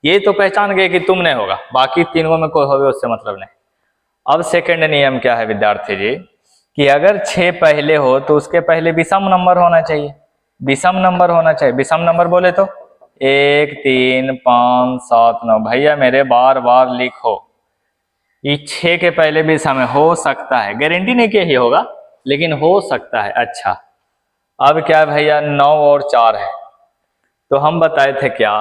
ये तो पहचान गए कि तुम नहीं होगा, बाकी 3 गो में कोई होवे उससे मतलब नहीं। अब सेकंड नियम क्या है विद्यार्थी जी कि अगर 6 पहले हो तो उसके पहले विषम नंबर होना चाहिए। विषम नंबर होना चाहिए। विषम नंबर बोले तो 1 3 5 7 9। भैया मेरे बार बार लिखो, ये 6 के पहले विषम हो सकता है, गारंटी नहीं कि ही होगा लेकिन हो सकता है। अच्छा, अब क्या भैया 9 और 4 है, तो हम बताए थे क्या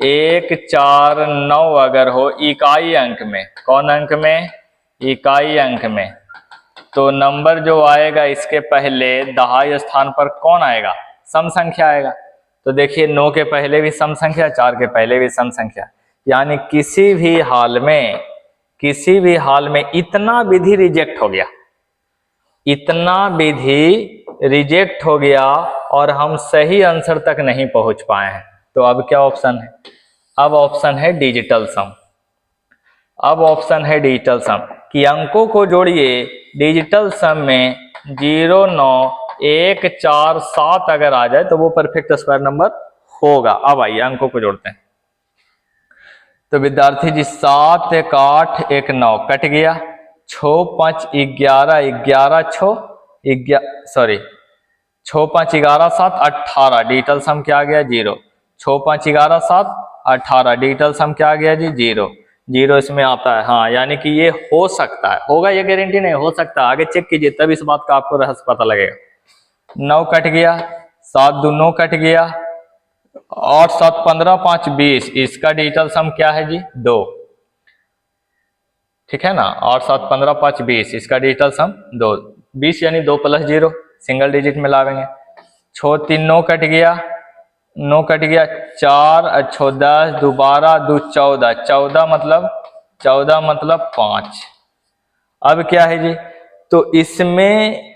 1 4 9 अगर हो इकाई अंक में, कौन अंक में? इकाई अंक में, तो नंबर जो आएगा इसके पहले दहाई स्थान पर कौन आएगा? सम संख्या आएगा। तो देखिए 9 के पहले भी सम संख्या, 4 के पहले भी सम संख्या, यानी किसी भी हाल में, किसी भी हाल में इतना विधि रिजेक्ट हो गया, इतना विधि रिजेक्ट हो गया और हम सही आंसर तक नहीं पहुंच पाए हैं। तो अब क्या ऑप्शन है? अब ऑप्शन है डिजिटल सम। अब ऑप्शन है डिजिटल सम कि अंकों को जोड़िए, डिजिटल सम में 09147 अगर आ जाए तो वो परफेक्ट स्क्वायर नंबर होगा। अब आइए अंकों को जोड़ते हैं। तो विद्यार्थी जी 7 1 8 1 9 कट गया, 6 5 11 11 6 सॉरी 6 5 11 7 18 डिजिटल सम क्या आ गया 0, 6 5 11 7 18 डिजिटल सम क्या आ गया जी 0, 0 इसमें आता है। हाँ यानी कि ये हो सकता है, होगा ये गारंटी नहीं, हो सकता है, आगे चेक कीजिए तब इस बात का आपको रहस्य पता लगेगा। 9 कट गया, 7 2 9 कट गया, 8 7 15 5 20 इसका डिजिटल सम क्या है जी 2, ठीक है ना। 8 7 15 5 20 इसका डिजिटल सम 2, 20 यानी 2 + 0 सिंगल डिजिट में लावेंगे। 6 3 9 कट गया, 9 कट गया, 4 6 10 दोबारा 2 14 14 मतलब 5। अब क्या है जी, तो इसमें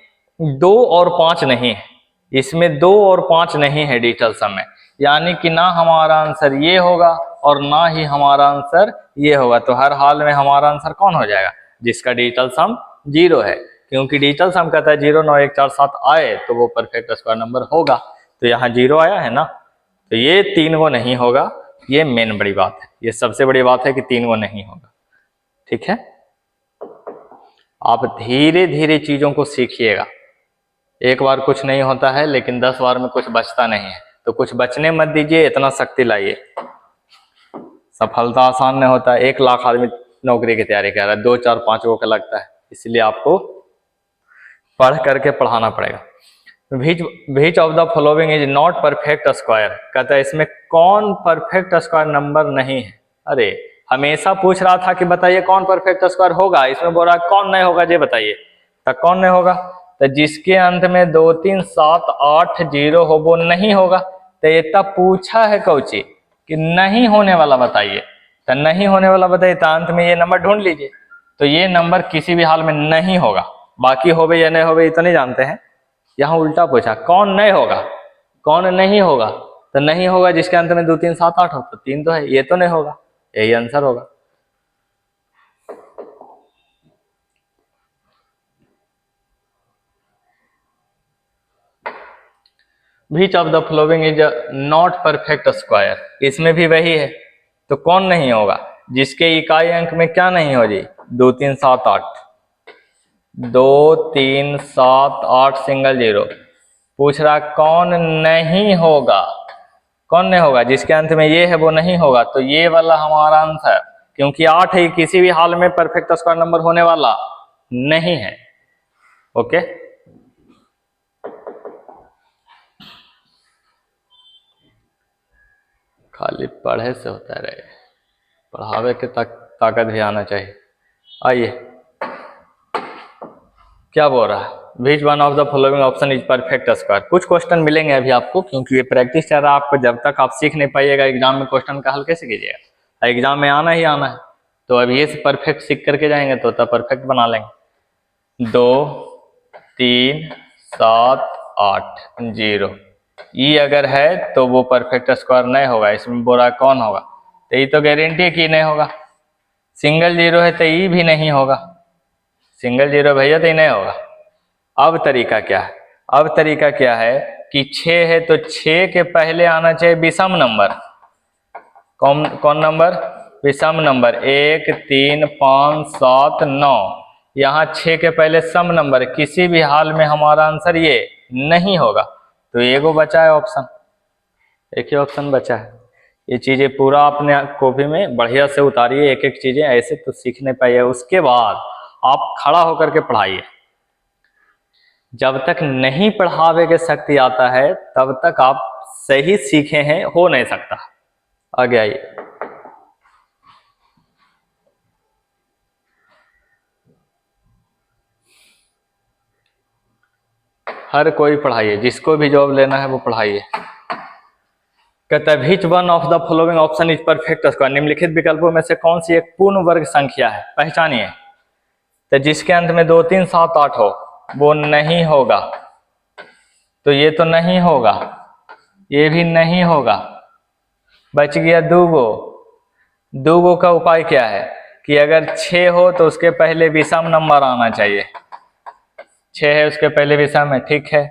2 और 5 नहीं है, इसमें 2 और 5 नहीं है डिजिटल सम में, यानी कि ना हमारा आंसर ये होगा और ना ही हमारा आंसर ये होगा। तो हर हाल में हमारा आंसर कौन हो जाएगा, जिसका डिजिटल सम 0 है, क्योंकि डिजिटल सम कहता है 0 9 1 4 7 आए तो वो परफेक्ट स्क्वायर नंबर होगा। तो यहाँ 0 आया है ना, तो ये 3 वो नहीं होगा। ये मेन बड़ी बात है, ये सबसे बड़ी बात है कि 3 वो नहीं होगा। ठीक है, आप धीरे धीरे चीजों को सीखिएगा। एक बार कुछ नहीं होता है, लेकिन 10 बार में कुछ बचता नहीं है। तो कुछ बचने मत दीजिए, इतना शक्ति लाइए। सफलता आसान नहीं होता है, 1 लाख आदमी नौकरी की तैयारी कर रहा है, 2 4 5 को लगता है, इसलिए आपको पढ़ करके पढ़ाना पड़ेगा। Which of the following is not perfect square, कहता है इसमें कौन परफेक्ट स्क्वायर नंबर नहीं है। अरे हमेशा पूछ रहा था कि बताइए कौन परफेक्ट स्क्वायर होगा, इसमें बोल रहा है कौन नहीं होगा, ये बताइए। तो कौन नहीं होगा, तो जिसके अंत में 2 3 7 8 0 हो वो नहीं होगा। तो ये तब पूछा है कौची कि नहीं होने वाला बताइए, तो नहीं होने वाला बताइए, तो अंत में ये नंबर ढूंढ लीजिए। तो ये नंबर किसी भी हाल में नहीं होगा, बाकी होवे या नहीं होवे तो नहीं जानते हैं। यहाँ उल्टा पूछा कौन नहीं होगा, कौन नहीं होगा, तो नहीं होगा जिसके अंत में 2 3 7 8 हो, तो 3 तो है, ये तो नहीं होगा, यही आंसर होगा। Which of the following is not perfect square, इसमें भी वही है। तो कौन नहीं होगा, जिसके इकाई अंक में क्या नहीं हो जी 2 3 7 8, 2 3 7 8 सिंगल 0। पूछ रहा कौन नहीं होगा, कौन नहीं होगा, जिसके अंत में ये है वो नहीं होगा। तो ये वाला हमारा आंसर, क्योंकि 8 है, किसी भी हाल में परफेक्ट स्क्वायर नंबर होने वाला नहीं है। ओके, खाली पढ़े से होता रहे, पढ़ावे के ताकत भी आना चाहिए। आइए क्या बोल रहा है, which one of the following option is perfect square. कुछ क्वेश्चन मिलेंगे अभी आपको, क्योंकि ये प्रैक्टिस चल रहा है आपको। जब तक आप सीख नहीं पाइएगा एग्जाम में क्वेश्चन का हल कैसे कीजिएगा, एग्जाम में आना ही आना है। तो अभी ये से परफेक्ट सीख करके जाएंगे तो तब परफेक्ट बना लेंगे। 2 3 7 8 0 ई अगर है तो वो परफेक्ट स्क्वायर नहीं होगा। इसमें बोला कौन होगा, तो ये तो गारंटी है कि नहीं होगा। सिंगल 0 है तो ई भी नहीं होगा, सिंगल 0 भैया तो ही नहीं होगा। अब तरीका क्या है, अब तरीका क्या है कि 6 है तो 6 के पहले आना चाहिए विषम नंबर। कौन नंबर, विषम नंबर, 1 3 5 7 9। यहाँ 6 के पहले सम नंबर, किसी भी हाल में हमारा आंसर ये नहीं होगा। तो एगो बचा है ऑप्शन, एक ही ऑप्शन बचा है। ये चीजें पूरा अपने कॉपी में बढ़िया से उतारिए, एक एक चीजें, ऐसे तो सीख नहीं पाइए। उसके बाद आप खड़ा होकर के पढ़ाइए। जब तक नहीं पढ़ावे के शक्ति आता है तब तक आप सही सीखे हैं हो नहीं सकता। आगे आइए, हर कोई पढ़ाइए, जिसको भी जॉब लेना है वो पढ़ाइए। कहता है which one of the following option is perfect square, निम्नलिखित विकल्पों में से कौन सी एक पूर्ण वर्ग संख्या है, पहचानिए। तो जिसके अंत में 2 3 7 8 हो वो नहीं होगा, तो ये तो नहीं होगा, ये भी नहीं होगा। बच गया दूगो। दूगो का उपाय क्या है कि अगर 6 हो तो उसके पहले विषम नंबर आना चाहिए। 6 है उसके पहले भी सम है, ठीक है।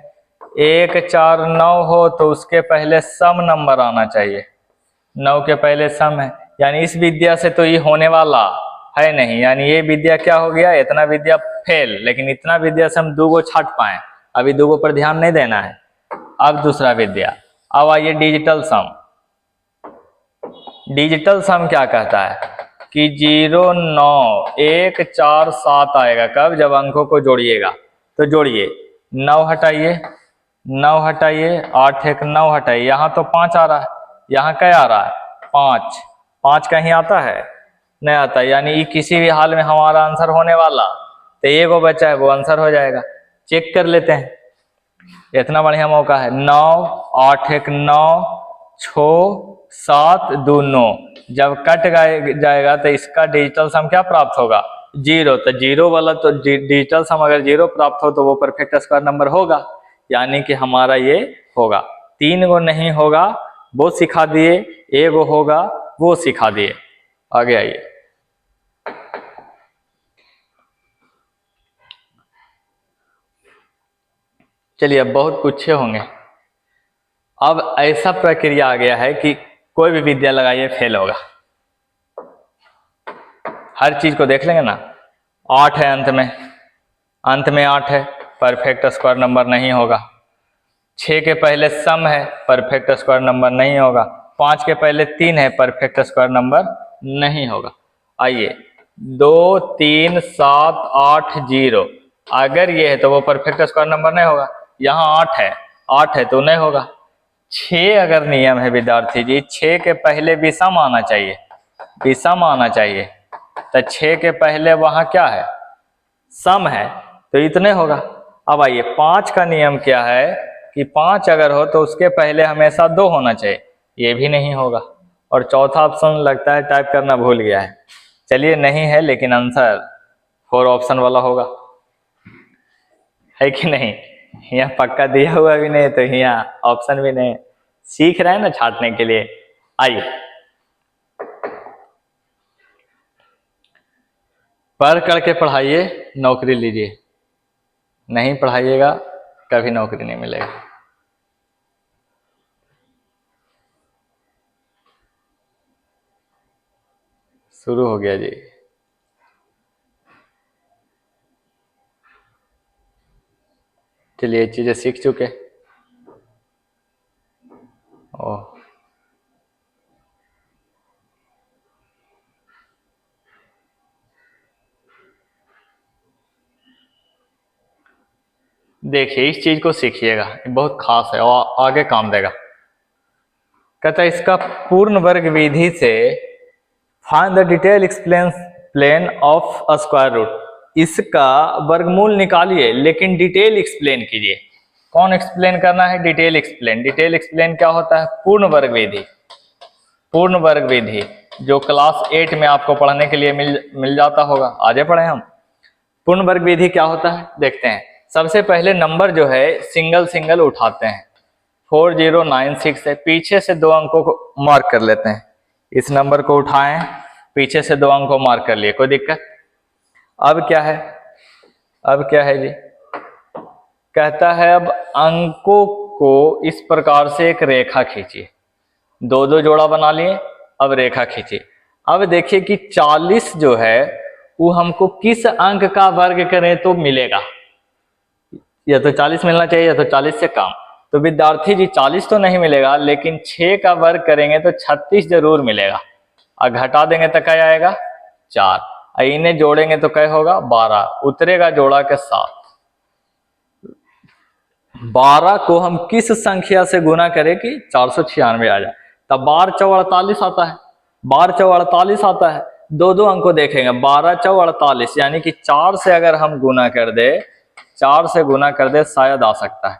1 4 9 हो तो उसके पहले सम नंबर आना चाहिए, 9 के पहले सम है, यानी इस विद्या से तो ये होने वाला है नहीं, यानी ये विद्या क्या हो गया, इतना विद्या फेल। लेकिन इतना विद्या से हम 2 को छाट पाए, अभी 2 को पर ध्यान नहीं देना है। अब दूसरा विद्या, अब आइए डिजिटल सम। डिजिटल सम क्या कहता है कि 0 9 1 4 7 आएगा कब, जब अंकों को जोड़िएगा। तो जोड़िए, 9 हटाइए, 9 हटाइए, 8 1 9 हटाइए, यहाँ तो 5 आ रहा है, यहाँ क्या आ रहा है 5, 5 कहीं आता है नहीं आता, यानी किसी भी हाल में हमारा आंसर होने वाला, तो ये को बचा है वो आंसर हो जाएगा। चेक कर लेते हैं, इतना बढ़िया मौका है। 9 8 1 9 6 7 2 9, जब कट जाएगा तो इसका डिजिटल सम क्या प्राप्त होगा 0। तो 0 वाला तो डिजिटल सम अगर 0 प्राप्त हो तो वो परफेक्ट स्क्वायर नंबर होगा, यानी कि हमारा ये होगा। 3 गो नहीं होगा वो सिखा दिए, 1 गो होगा वो सिखा दिए। आगे आइए, चलिए अब बहुत पूछे होंगे। अब ऐसा प्रक्रिया आ गया है कि कोई भी विद्या लगाइए फेल होगा, हर चीज को देख लेंगे ना। 8 है अंत में 8 है, परफेक्ट स्क्वायर नंबर नहीं होगा। 6 के पहले सम है, परफेक्ट स्क्वायर नंबर नहीं होगा। 5 के पहले 3 है, परफेक्ट स्क्वायर नंबर नहीं होगा। आइए 2 3 7 8 0, अगर ये है तो वो परफेक्ट स्क्वायर नंबर नहीं होगा। यहाँ 8 है तो नहीं होगा। 6 अगर नियम है विद्यार्थी जी, 6 के पहले विषम आना चाहिए, विषम आना चाहिए, तो 6 के पहले वहां क्या है सम है, तो इतने होगा। अब आइए 5 का नियम क्या है कि 5 अगर हो तो उसके पहले हमेशा 2 होना चाहिए, ये भी नहीं होगा। और चौथा ऑप्शन लगता है टाइप करना भूल गया है, चलिए नहीं है, लेकिन आंसर 4 ऑप्शन वाला होगा, है कि नहीं। यहाँ पक्का दिया हुआ भी नहीं तो यहाँ ऑप्शन भी नहीं, सीख रहे हैं ना छाटने के लिए। आइए पढ़ करके पढ़ाइए, नौकरी लीजिए, नहीं पढ़ाइएगा कभी नौकरी नहीं मिलेगा। शुरू हो गया जी। चलिए चीजें सीख चुके। ओह देखिए इस चीज को सीखिएगा, बहुत खास है और आगे काम देगा। कहता है इसका पूर्ण वर्ग विधि से find the detail explain of a square root, इसका वर्गमूल निकालिए लेकिन डिटेल एक्सप्लेन कीजिए। कौन एक्सप्लेन करना है, डिटेल एक्सप्लेन। डिटेल एक्सप्लेन क्या होता है, पूर्ण वर्ग विधि। पूर्ण वर्ग विधि जो क्लास 8 में आपको पढ़ने के लिए मिल जाता होगा, आगे पढ़े हम। पूर्ण वर्ग विधि क्या होता है देखते हैं। सबसे पहले नंबर जो है सिंगल सिंगल उठाते हैं, 4096 है, पीछे से 2 अंकों को मार्क कर लेते हैं। इस नंबर को उठाएं, पीछे से 2 अंक को मार्क कर लिए, कोई दिक्कत। अब क्या है, अब क्या है जी, कहता है अब अंकों को इस प्रकार से एक रेखा खींचिए, 2 जोड़ा बना लिए, अब रेखा खींचिए। अब देखिए कि 40 जो है वो हमको किस अंक का वर्ग करें तो मिलेगा, या तो 40 मिलना चाहिए या तो 40 से कम। तो विद्यार्थी जी 40 तो नहीं मिलेगा, लेकिन 6 का वर्ग करेंगे तो 36 जरूर मिलेगा, और घटा देंगे तो क्या आएगा 4, इन्हें जोड़ेंगे तो क्या होगा 12, उतरेगा जोड़ा के 7। 12 को हम किस संख्या से गुना करें कि 496 आ जाए, तब 12 4 48 आता है, 12 4 48 आता है। 2 अंक को देखेंगे, 12 4 48, यानी कि 4 से अगर हम गुना कर दे, 4 से गुना कर दे शायद आ सकता है।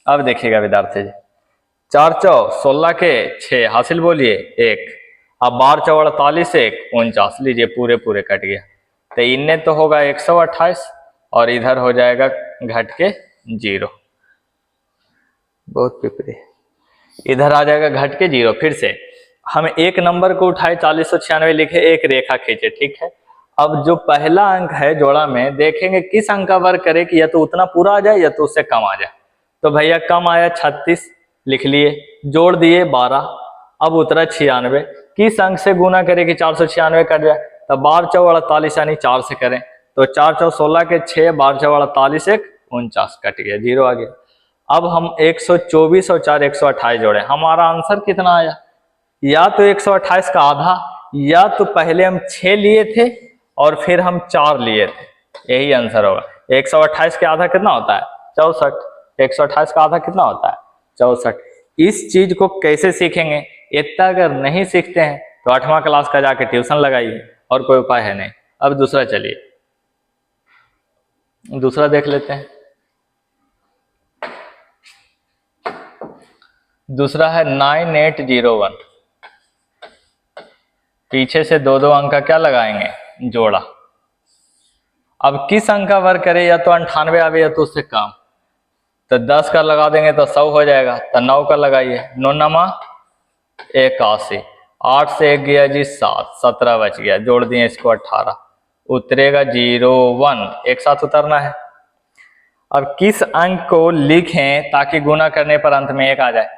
अब देखिएगा विद्यार्थी जी, 4 4 16 के 6 हासिल बोलिए 1, अब 12 4 48 1 49, लीजिए पूरे पूरे कट गया, तो इनमें तो होगा 128 और इधर हो जाएगा घट के 0, बहुत पिपरी, इधर आ जाएगा घट के 0। फिर से हम एक नंबर को उठाए 4096 लिखे, एक रेखा खींचे, ठीक है। अब जो पहला अंक है जोड़ा में, देखेंगे किस अंक का वर्ग करे कि या तो उतना पूरा आ जाए या तो उससे कम आ जाए। तो भैया कम आया 36, लिख लिए, जोड़ दिए 12, अब उतरा 96। किस अंक से गुना करे कि 496 कट जाए? तो 12 चौ 48 यानी 4 से करें, तो 4 चौ 16 के 6, 12 चौ 48 एक 49, कट गया, 0 आ गया। अब हम 124 और 4 128 जोड़े, हमारा आंसर कितना आया? या तो 128 का आधा, या तो पहले हम 6 लिए थे और फिर हम 4 लिए थे, यही आंसर होगा। 128 का आधा कितना होता है? 64। 128 का आधा कितना होता है? 64। इस चीज को कैसे सीखेंगे? इतना अगर नहीं सीखते हैं तो 8वां क्लास का जाके ट्यूशन लगाइए, और कोई उपाय है नहीं। अब दूसरा, चलिए दूसरा देख लेते हैं। दूसरा है 9801। पीछे से दो दो अंक का क्या लगाएंगे? जोड़ा। अब किस अंक का वर्ग करे? या तो 98 आवे या तो उससे कम। तो 10 का लगा देंगे तो 100 हो जाएगा, तो 9 का लगाइए, 9 नमा 81, 8 से 1 गया जी 7, 17 बच गया, जोड़ दिए इसको 18, उतरेगा 01, एक साथ उतरना है। अब किस अंक को लिखें ताकि गुना करने पर अंत में 1 आ जाए?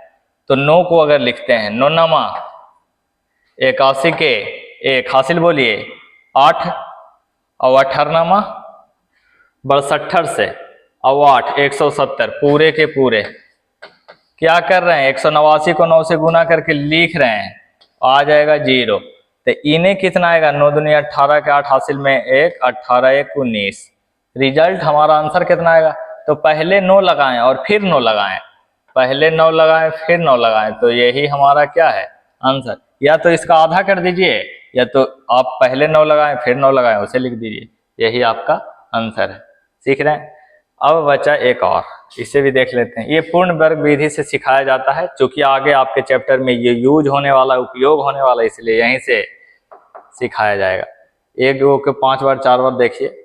तो 9 को अगर लिखते हैं, 9 नमा 81 के 1 हासिल बोलिए 8, और 18 नमा 62 से और 8 170, पूरे के पूरे क्या कर रहे हैं? 189 को 9 से गुना करके लिख रहे हैं, आ जाएगा 0। तो इन्हें कितना आएगा? 9 दूनी 18 के 8 हासिल में 1, 18 1 19। रिजल्ट हमारा आंसर कितना आएगा? तो पहले 9 लगाएं और फिर 9 लगाएं, पहले 9 लगाएं फिर 9 लगाएं, तो यही हमारा क्या है? आंसर। या तो इसका आधा कर दीजिए, या तो आप पहले 9 लगाएं फिर 9 लगाएं, उसे लिख दीजिए, यही आपका आंसर है। सीख रहे हैं? अब बचा एक और, इसे भी देख लेते हैं। ये पूर्ण वर्ग विधि से सिखाया जाता है, क्योंकि आगे आपके चैप्टर में ये यूज होने वाला, उपयोग होने वाला, इसलिए यहीं से सिखाया जाएगा। एक गो के 5 बार 4 बार देखिए।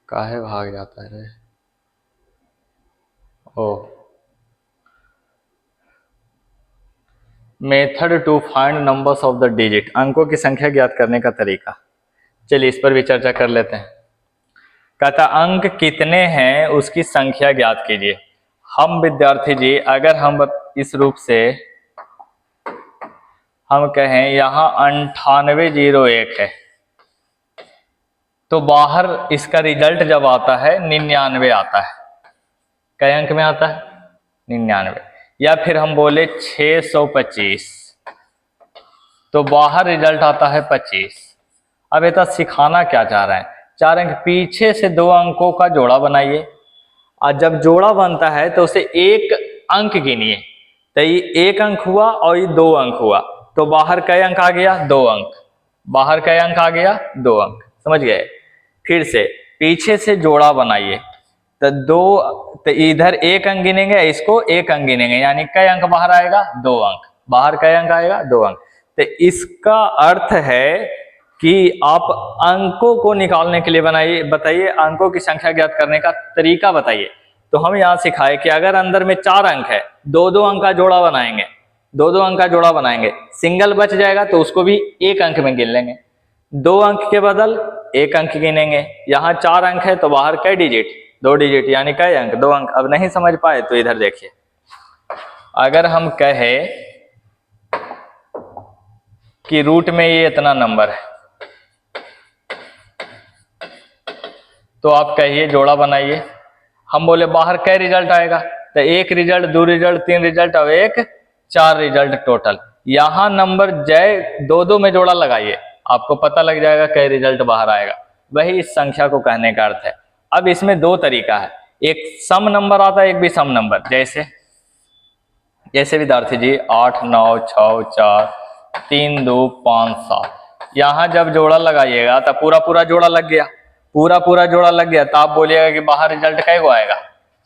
काहे भाग जाता है रे? ओ, method to find numbers of the digit, अंकों की संख्या ज्ञात करने का तरीका। चलिए इस पर भी चर्चा कर लेते हैं। कहता अंक कितने हैं उसकी संख्या ज्ञात कीजिए। हम विद्यार्थी जी, अगर हम इस रूप से हम कहें यहाँ 9801 है, तो बाहर इसका रिजल्ट जब आता है 99 आता है। कई अंक में आता है? 99। या फिर हम बोले 625, तो बाहर रिजल्ट आता है 25। अब ये तो सिखाना क्या चाह रहे हैं? 4 अंक पीछे से 2 अंकों का जोड़ा बनाइए, और जब जोड़ा बनता है तो उसे 1 अंक गिनिए। तो ये 1 अंक हुआ और ये 2 अंक हुआ, तो बाहर कई अंक आ गया? 2 अंक। बाहर कई अंक आ गया? 2 अंक। समझ गए? फिर से पीछे से जोड़ा बनाइए, तो इधर 1 अंक गिनेंगे, इसको 1 अंक गिनेंगे, यानी कई अंक बाहर आएगा? 2 अंक। बाहर कई अंक आएगा? 2 अंक। तो इसका अर्थ है कि आप अंकों को निकालने के लिए बनाइए, बताइए अंकों की संख्या ज्ञात करने का तरीका बताइए। तो हम यहाँ सिखाए कि अगर अंदर में 4 अंक है, 2-2 अंक का जोड़ा बनाएंगे, 2-2 अंक का जोड़ा बनाएंगे, सिंगल बच जाएगा तो उसको भी 1 अंक में गिन लेंगे, 2 अंक के बदल 1 अंक गिनेंगे। यहाँ 4 अंक है तो बाहर कई डिजिट? 2 डिजिट, यानी कई अंक? 2 अंक। अब नहीं समझ पाए तो इधर देखिए, अगर हम कहे कि रूट में ये इतना नंबर है, तो आप कहिए जोड़ा बनाइए। हम बोले बाहर कई रिजल्ट आएगा? तो 1 रिजल्ट, 2 रिजल्ट, 3 रिजल्ट और 1 4 रिजल्ट टोटल। यहाँ नंबर जय 2-2 में जोड़ा लगाइए, आपको पता लग जाएगा कई रिजल्ट बाहर आएगा। वही इस संख्या को कहने का अर्थ है। अब इसमें 2 तरीका है, एक सम नंबर आता है, एक भी सम नंबर। जैसे विद्यार्थी जी 8 9 6 4 3 2 5 7, यहाँ जब जोड़ा लगाइएगा तो पूरा जोड़ा लग गया, पूरा जोड़ा लग गया, तो आप बोलिएगा कि बाहर रिजल्ट कै गो आएगा?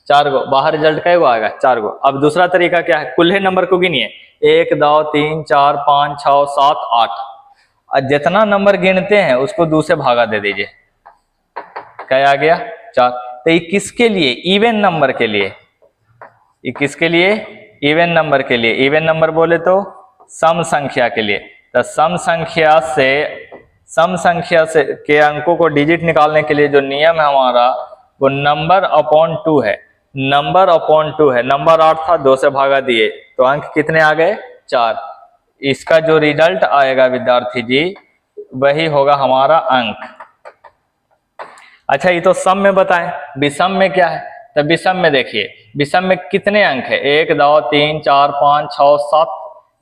4 गो। बाहर रिजल्ट कै गो आएगा? 4 गो। अब दूसरा तरीका क्या है? कुल्हे नंबर को गिनिए, 1 2 3 4 5 6 7 8। और जितना नंबर गिनते हैं उसको 2 से भागा दे दीजिए। क्या आ गया? 4। तो ये किसके लिए? इवन नंबर के लिए। ये किसके लिए? इवन नंबर के लिए। इवन नंबर बोले तो सम संख्या के लिए। तो सम संख्या से के अंकों को डिजिट निकालने के लिए जो नियम है हमारा, वो नंबर अपॉन 2 है। नंबर अपॉन 2 है। नंबर 8 था, 2 से भागा दिए तो अंक कितने आ गए? 4। इसका जो रिजल्ट आएगा विद्यार्थी जी, वही होगा हमारा अंक। अच्छा, ये तो सम में बताएं, विषम में क्या है? तो विषम में देखिए, विषम में कितने अंक है? 1 2 3 4 5 6 7।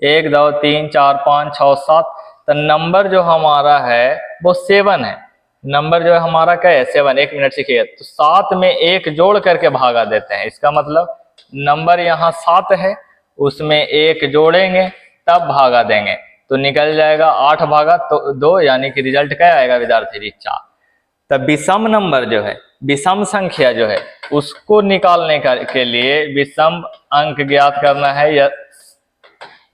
1 2 3 4 5 6 7। तो नंबर जो हमारा है वो 7 है। नंबर जो है हमारा क्या है? 7। 1 मिनट सीखिए। तो 7 में 1 जोड़ करके भागा देते हैं। इसका मतलब नंबर यहाँ 7 है, उसमें 1 जोड़ेंगे तब भागा देंगे तो निकल जाएगा 8 भागा तो 2, यानी कि रिजल्ट क्या आएगा विद्यार्थी जी? 4। तब विषम नंबर जो है, विषम संख्या जो है, उसको निकालने के लिए विषम अंक ज्ञात करना है, या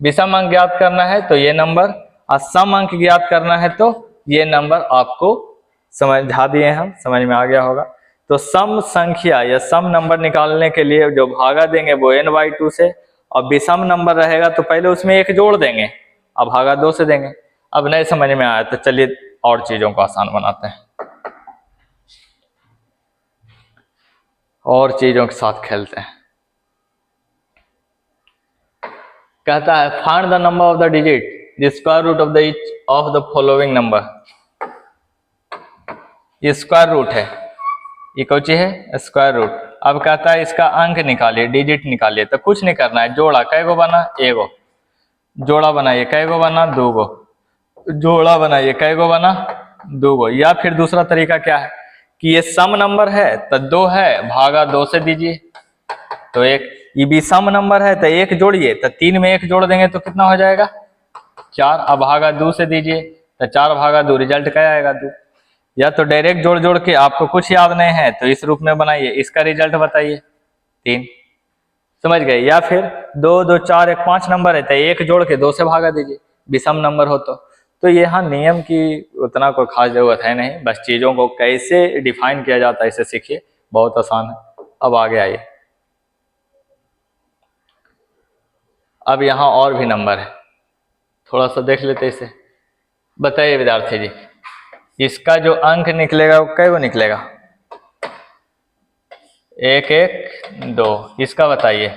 विषम अंक ज्ञात करना है तो ये नंबर, और सम अंक ज्ञात करना है तो ये नंबर आपको समझा दिए हम, समझ में आ गया होगा। तो सम संख्या या सम नंबर निकालने के लिए जो भागा देंगे वो n/2 से, और विषम नंबर रहेगा तो पहले उसमें 1 जोड़ देंगे और भागा 2 से देंगे। अब नहीं समझ में आया तो चलिए और चीजों को आसान बनाते हैं, और चीजों के साथ खेलते हैं। कहता है find the number of the digit the square root of the each of the following number. ये स्क्वायर रूट है, ये कौन सी है? Square root. अब कहता है इसका अंक निकालिए, डिजिट निकालिए। तो कुछ नहीं करना है, जोड़ा कै गो बना? 1 जोड़ा बनाइए, कै गो बना? 2 जोड़ा बनाइए, कै गो बना? 2। या फिर दूसरा तरीका क्या है कि ये सम नंबर है तो 2 है, भागा 2 से दीजिए तो 1। ये भी सम नंबर है तो 1 जोड़िए, तो 3 में 1 जोड़ देंगे तो कितना हो जाएगा? 4। अब भागा 2 से दीजिए तो 4 भागा 2, रिजल्ट क्या आएगा? 2। या तो डायरेक्ट जोड़ जोड़ के, आपको कुछ याद नहीं है तो इस रूप में बनाइए, इसका रिजल्ट बताइए 3। समझ गए? या फिर 2 2 4 1 5 नंबर है तो 1 जोड़ के 2 से भागा दीजिए, विषम नंबर हो तो यहाँ नियम की उतना कोई खास जरूरत है नहीं, बस चीजों को कैसे डिफाइन किया जाता है इसे सीखिए, बहुत आसान है। अब आगे आइए, अब यहाँ और भी नंबर है, थोड़ा सा देख लेते इसे। बताइए विद्यार्थी जी, इसका जो अंक निकलेगा वो कै गो निकलेगा? 1 1 2। इसका बताइए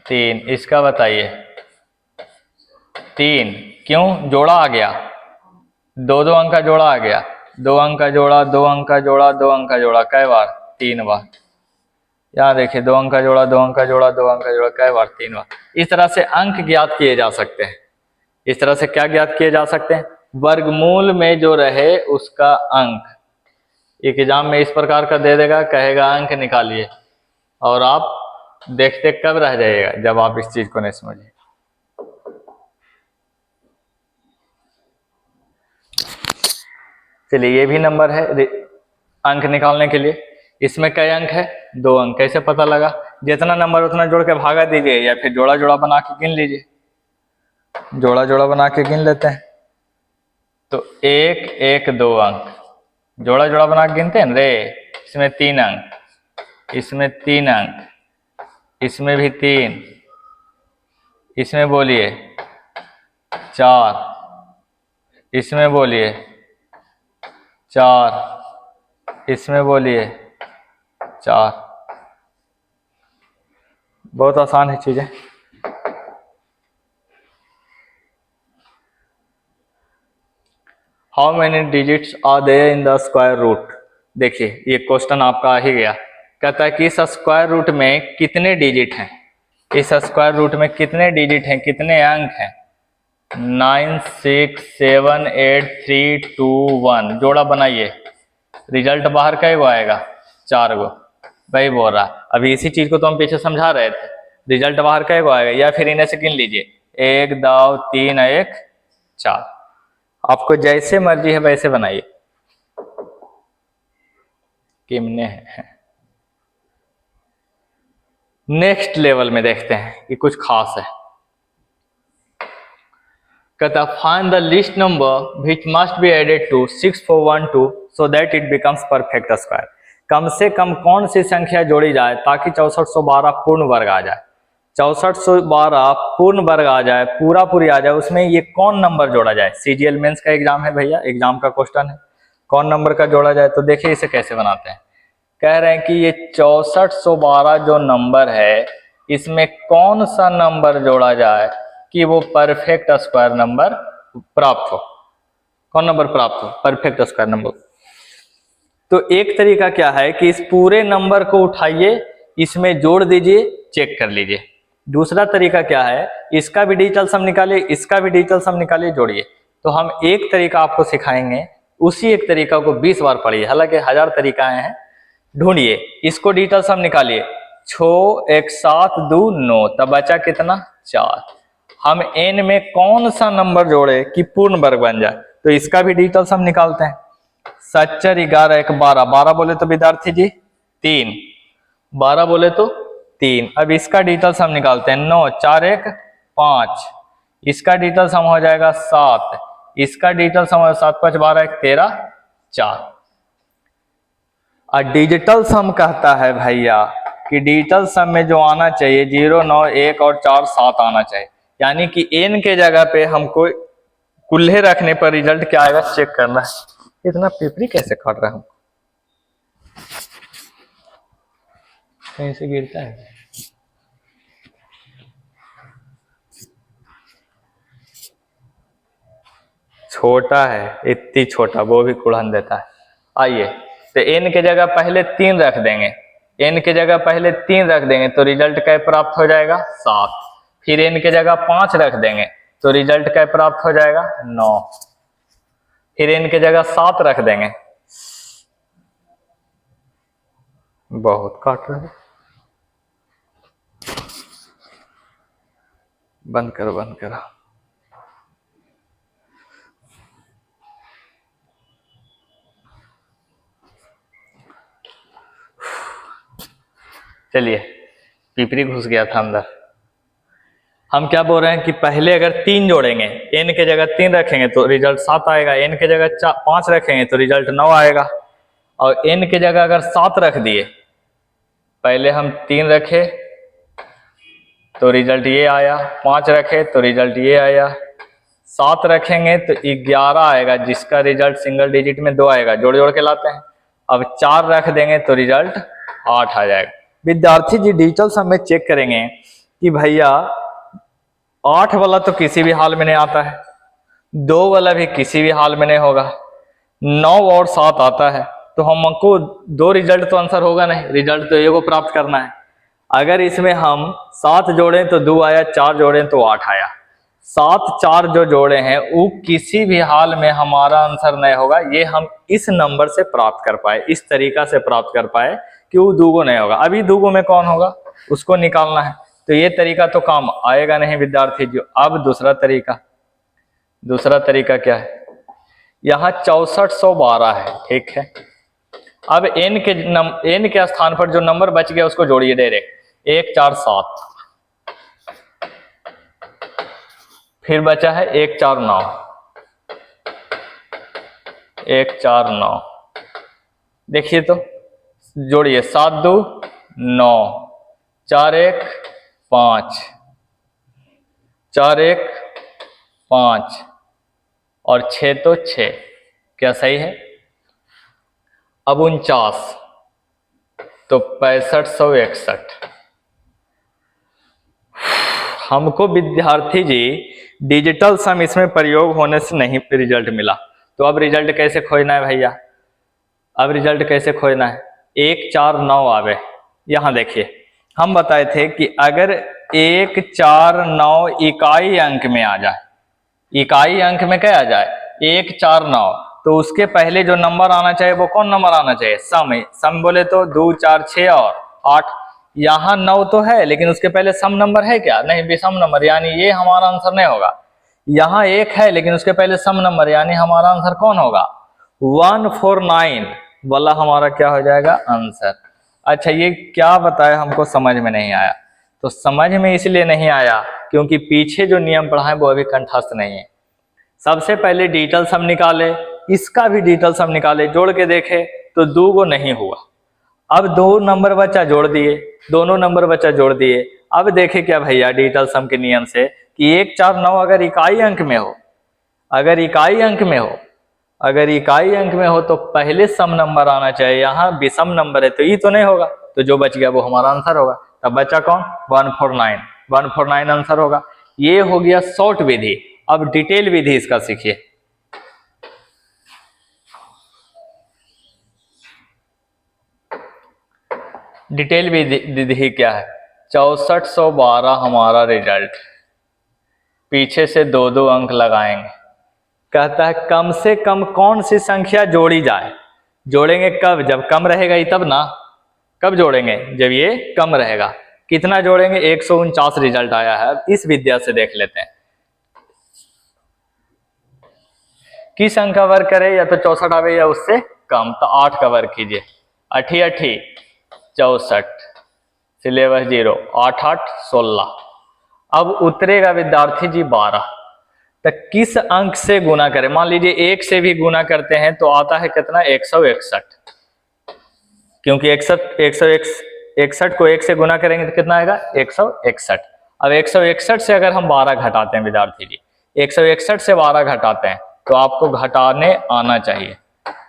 3। इसका बताइए 3। क्यों? जोड़ा आ गया, 2 2 अंक का जोड़ा आ गया, 2 अंक का जोड़ा, 2 अंक का जोड़ा, 2 अंक का जोड़ा, कै बार? 3 बार। यहाँ देखिए 2 अंक का जोड़ा, 2 अंक का जोड़ा, 2 अंक का जोड़ा, कै बार? 3 बार। इस तरह से अंक ज्ञात किए जा सकते हैं। इस तरह से क्या ज्ञात किए जा सकते हैं? वर्गमूल में जो रहे उसका अंक। एक एग्जाम में इस प्रकार का दे देगा, कहेगा अंक निकालिए, और आप देखते कब रह जाइएगा जब आप इस चीज को नहीं समझिए। चलिए, ये भी नंबर है अंक निकालने के लिए। इसमें कई अंक है? 2 अंक। कैसे पता लगा? जितना नंबर उतना जोड़ के भागा दीजिए, या फिर जोड़ा जोड़ा बना के गिन लीजिए। जोड़ा जोड़ा बना के गिन लेते हैं तो 1 1 2 अंक, जोड़ा जोड़ा बना के गिनते हैं रे। इसमें 3 अंक, इसमें 3 अंक, इसमें भी 3, इसमें बोलिए 4, इसमें बोलिए 4, इसमें बोलिए 4। बहुत आसान है चीजें। How many digits are there in the square root? देखिए, ये क्वेश्चन आपका आ ही गया। कहता है कि इस स्क्वायर रूट में कितने डिजिट हैं? इस स्क्वायर रूट में कितने डिजिट हैं, कितने अंक हैं? 9 6 7 8 3 2 1। जोड़ा बनाइए, रिजल्ट बाहर कै गो आएगा? 4 गो। वही बोल रहा, अभी इसी चीज को तो हम पीछे समझा रहे थे। रिजल्ट बाहर कै गो आएगा? या फिर इन्हें से गिन लीजिए, 1 2 3 1 4। आपको जैसे मर्जी है वैसे बनाइए। कितने हैं? नेक्स्ट लेवल में देखते हैं कि कुछ खास है। कहता find the least number which must be added to 6412 so that it becomes perfect square. कम से कम कौन सी संख्या जोड़ी जाए ताकि 6412 पूर्ण वर्ग आ जाए। 6412 पूर्ण वर्ग आ जाए, पूरा पूरी आ जाए, उसमें ये कौन नंबर जोड़ा जाए। सीजीएल मेंस का एग्जाम है भैया, एग्जाम का क्वेश्चन है, कौन नंबर का जोड़ा जाए। तो देखिए इसे कैसे बनाते हैं। कह रहे हैं कि ये 6412 जो नंबर है इसमें कौन सा नंबर जोड़ा जाए कि वो परफेक्ट स्क्वायर नंबर प्राप्त हो। कौन नंबर प्राप्त हो? Perfect square number. तो एक तरीका क्या है कि इस पूरे नंबर को उठाइए, इसमें जोड़ दीजिए, चेक कर लीजिए। दूसरा तरीका क्या है, इसका भी डिजिटल सम निकालिए, इसका भी डिजिटल सम निकालिए, जोड़िए। तो हम एक तरीका आपको सिखाएंगे, उसी एक तरीका को 20 बार पढ़िए, हालांकि 1000 तरीकाएं हैं। ढूंढिए, इसको डिजिटल सम निकालिए। 6 1 7 2 9, तब बचा कितना? 4। हम n में कौन सा नंबर जोड़े कि पूर्ण वर्ग बन जाए, तो इसका भी डिजिटल सम निकालते हैं। 7 4 11 1 12, 12 बोले तो विद्यार्थी जी 3, 12 बोले तो 3। अब इसका डिजिटल सम निकालते हैं। 9 4 1 5, इसका डिजिटल सम हो जाएगा 7, इसका डिजिटल सम हो 7 5 12 1 13 4। और डिजिटल सम कहता है भैया कि डिजिटल सम में जो आना चाहिए 0 9 1 और 4 7 आना चाहिए, यानी कि n के जगह पे हमको कुल्हे रखने पर रिजल्ट क्या आएगा चेक करना है। इतना पेपरी कैसे काट रहा हूं, कहीं से गिरता है। छोटा है, इतनी छोटा, वो भी कुड़न देता है। आइए, तो n के जगह पहले 3 रख देंगे, n के जगह पहले 3 रख देंगे तो रिजल्ट क्या प्राप्त हो जाएगा? 7। फिर n के जगह 5 रख देंगे तो रिजल्ट क्या प्राप्त हो जाएगा? 9। फिर n के जगह 7 रख देंगे, बहुत काट रहे, बंद करो बंद करो। चलिए, पिपरी घुस गया था अंदर। हम क्या बोल रहे हैं कि पहले अगर 3 जोड़ेंगे, n के जगह 3 रखेंगे तो रिजल्ट 7 आएगा, n के जगह 5 रखेंगे तो रिजल्ट 9 आएगा, और n के जगह अगर 7 रख दिए, पहले हम 3 रखे तो रिजल्ट ये आया, 5 रखे तो रिजल्ट ये आया, 7 रखेंगे तो 11 आएगा, जिसका रिजल्ट सिंगल डिजिट में 2 आएगा, जोड़ जोड़ के लाते हैं। अब 4 रख देंगे तो रिजल्ट 8 आ जाएगा। विद्यार्थी जी डिजिटल सम में चेक करेंगे कि भैया 8 वाला तो किसी भी हाल में नहीं आता है, 2 वाला भी किसी भी हाल में नहीं होगा, 9 और 7 आता है, तो हमको 2 रिजल्ट तो आंसर होगा नहीं, रिजल्ट तो एगो प्राप्त करना है। अगर इसमें हम 7 जोड़ें तो 2 आया, 4 जोड़ें तो 8 आया। 7 4 जो जोड़े हैं वो किसी भी हाल में हमारा आंसर नहीं होगा। ये हम इस नंबर से प्राप्त कर पाए, इस तरीका से प्राप्त कर पाए कि वो दूगो नहीं होगा। अभी दूगो में कौन होगा उसको निकालना है, तो ये तरीका तो काम आएगा नहीं विद्यार्थी जी। अब दूसरा तरीका क्या है, यहाँ 6412 है, ठीक है। अब n के स्थान पर जो नंबर बच गया उसको जोड़िए डायरेक्ट, 1 4 7, फिर बचा है 1 4 9, 1 4 9, देखिए तो जोड़िए, 7 2 9, 4 1 5, 4 1 5 और 6 तो 6, क्या सही है? अब 49 तो 6561। हमको विद्यार्थी जी डिजिटल सम इसमें प्रयोग होने से नहीं रिजल्ट मिला, तो अब रिजल्ट कैसे खोजना है भैया? अब रिजल्ट कैसे खोजना है? 1 4 9 आवे। यहाँ देखिए, हम बताए थे कि अगर 1 4 9 इकाई अंक में आ जाए, इकाई अंक में क्या आ जाए? 1 4 9, तो उसके पहले जो नंबर आना चाहिए वो कौन नंबर आना चाहिए? सम बोले तो 2 4 6 और 8। यहाँ 9 तो है लेकिन उसके पहले सम नंबर है क्या? नहीं, विषम नंबर, यानी ये हमारा आंसर नहीं होगा। यहाँ 1 है लेकिन उसके पहले सम नंबर, यानी हमारा आंसर कौन होगा? 149 वाला हमारा क्या हो जाएगा? आंसर। अच्छा, ये क्या बताया हमको समझ में नहीं आया। तो समझ में इसलिए नहीं आया क्योंकि पीछे जो नियम पढ़ा है वो अभी कंठस्थ नहीं है। सबसे पहले डिजिटल सम निकाले, इसका भी डिजिटल सम निकाले, जोड़ के देखे तो 2 को नहीं हुआ। अब 2 नंबर बच्चा जोड़ दिए, दोनों नंबर बच्चा जोड़ दिए। अब देखे क्या भैया डिजिटल सम के नियम से कि 1 4 9 अगर इकाई अंक में हो, अगर इकाई अंक में हो, अगर इकाई अंक में हो तो पहले सम नंबर आना चाहिए। यहाँ विषम नंबर है तो ये तो नहीं होगा, तो जो बच गया वो हमारा आंसर होगा। तब बचा कौन? 149, 149 आंसर होगा। ये हो गया शॉर्ट विधि। अब डिटेल विधि इसका सीखिए। डिटेल विधि क्या है? 6412 हमारा रिजल्ट, पीछे से 2 अंक लगाएंगे। कहता है कम से कम कौन सी संख्या जोड़ी जाए। जोड़ेंगे कब? जब कम रहेगा ही तब ना। कब जोड़ेंगे? जब ये कम रहेगा। कितना जोड़ेंगे? 149 रिजल्ट आया है। इस विद्या से देख लेते हैं किस अंक का वर्ग करे, या तो 64 आवे या उससे कम। तो 8 का वर्ग कीजिए, 8 8 64, सिलेबस 0, 8 8 16। अब उतरेगा विद्यार्थी जी 12। तो किस अंक से गुना करें? मान लीजिए 1 से भी गुना करते हैं तो आता है कितना? 161, क्योंकि 161 को 1 से गुना करेंगे तो कितना आएगा? 161। अब 161 से अगर हम 12 घटाते हैं विद्यार्थी जी, 161 से 12 घटाते हैं तो आपको घटाने आना चाहिए।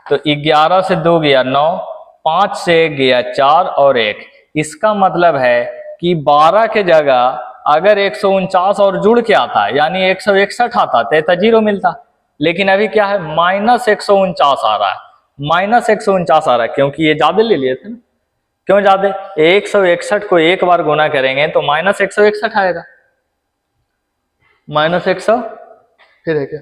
तो 11 से 2 गया 9, 5 से 1 गया 4 और 1। इसका मतलब है कि 12 के जगह अगर 149 और जुड़ के आता है यानी 161 आता तो 0 मिलता। लेकिन अभी क्या है? -149 आ रहा है, -149 आ रहा है, क्योंकि ये ज्यादा ले लिए थे ना। क्यों ज्यादा? 161 को एक बार गुना करेंगे तो -161 आएगा, -100 फिर है क्या?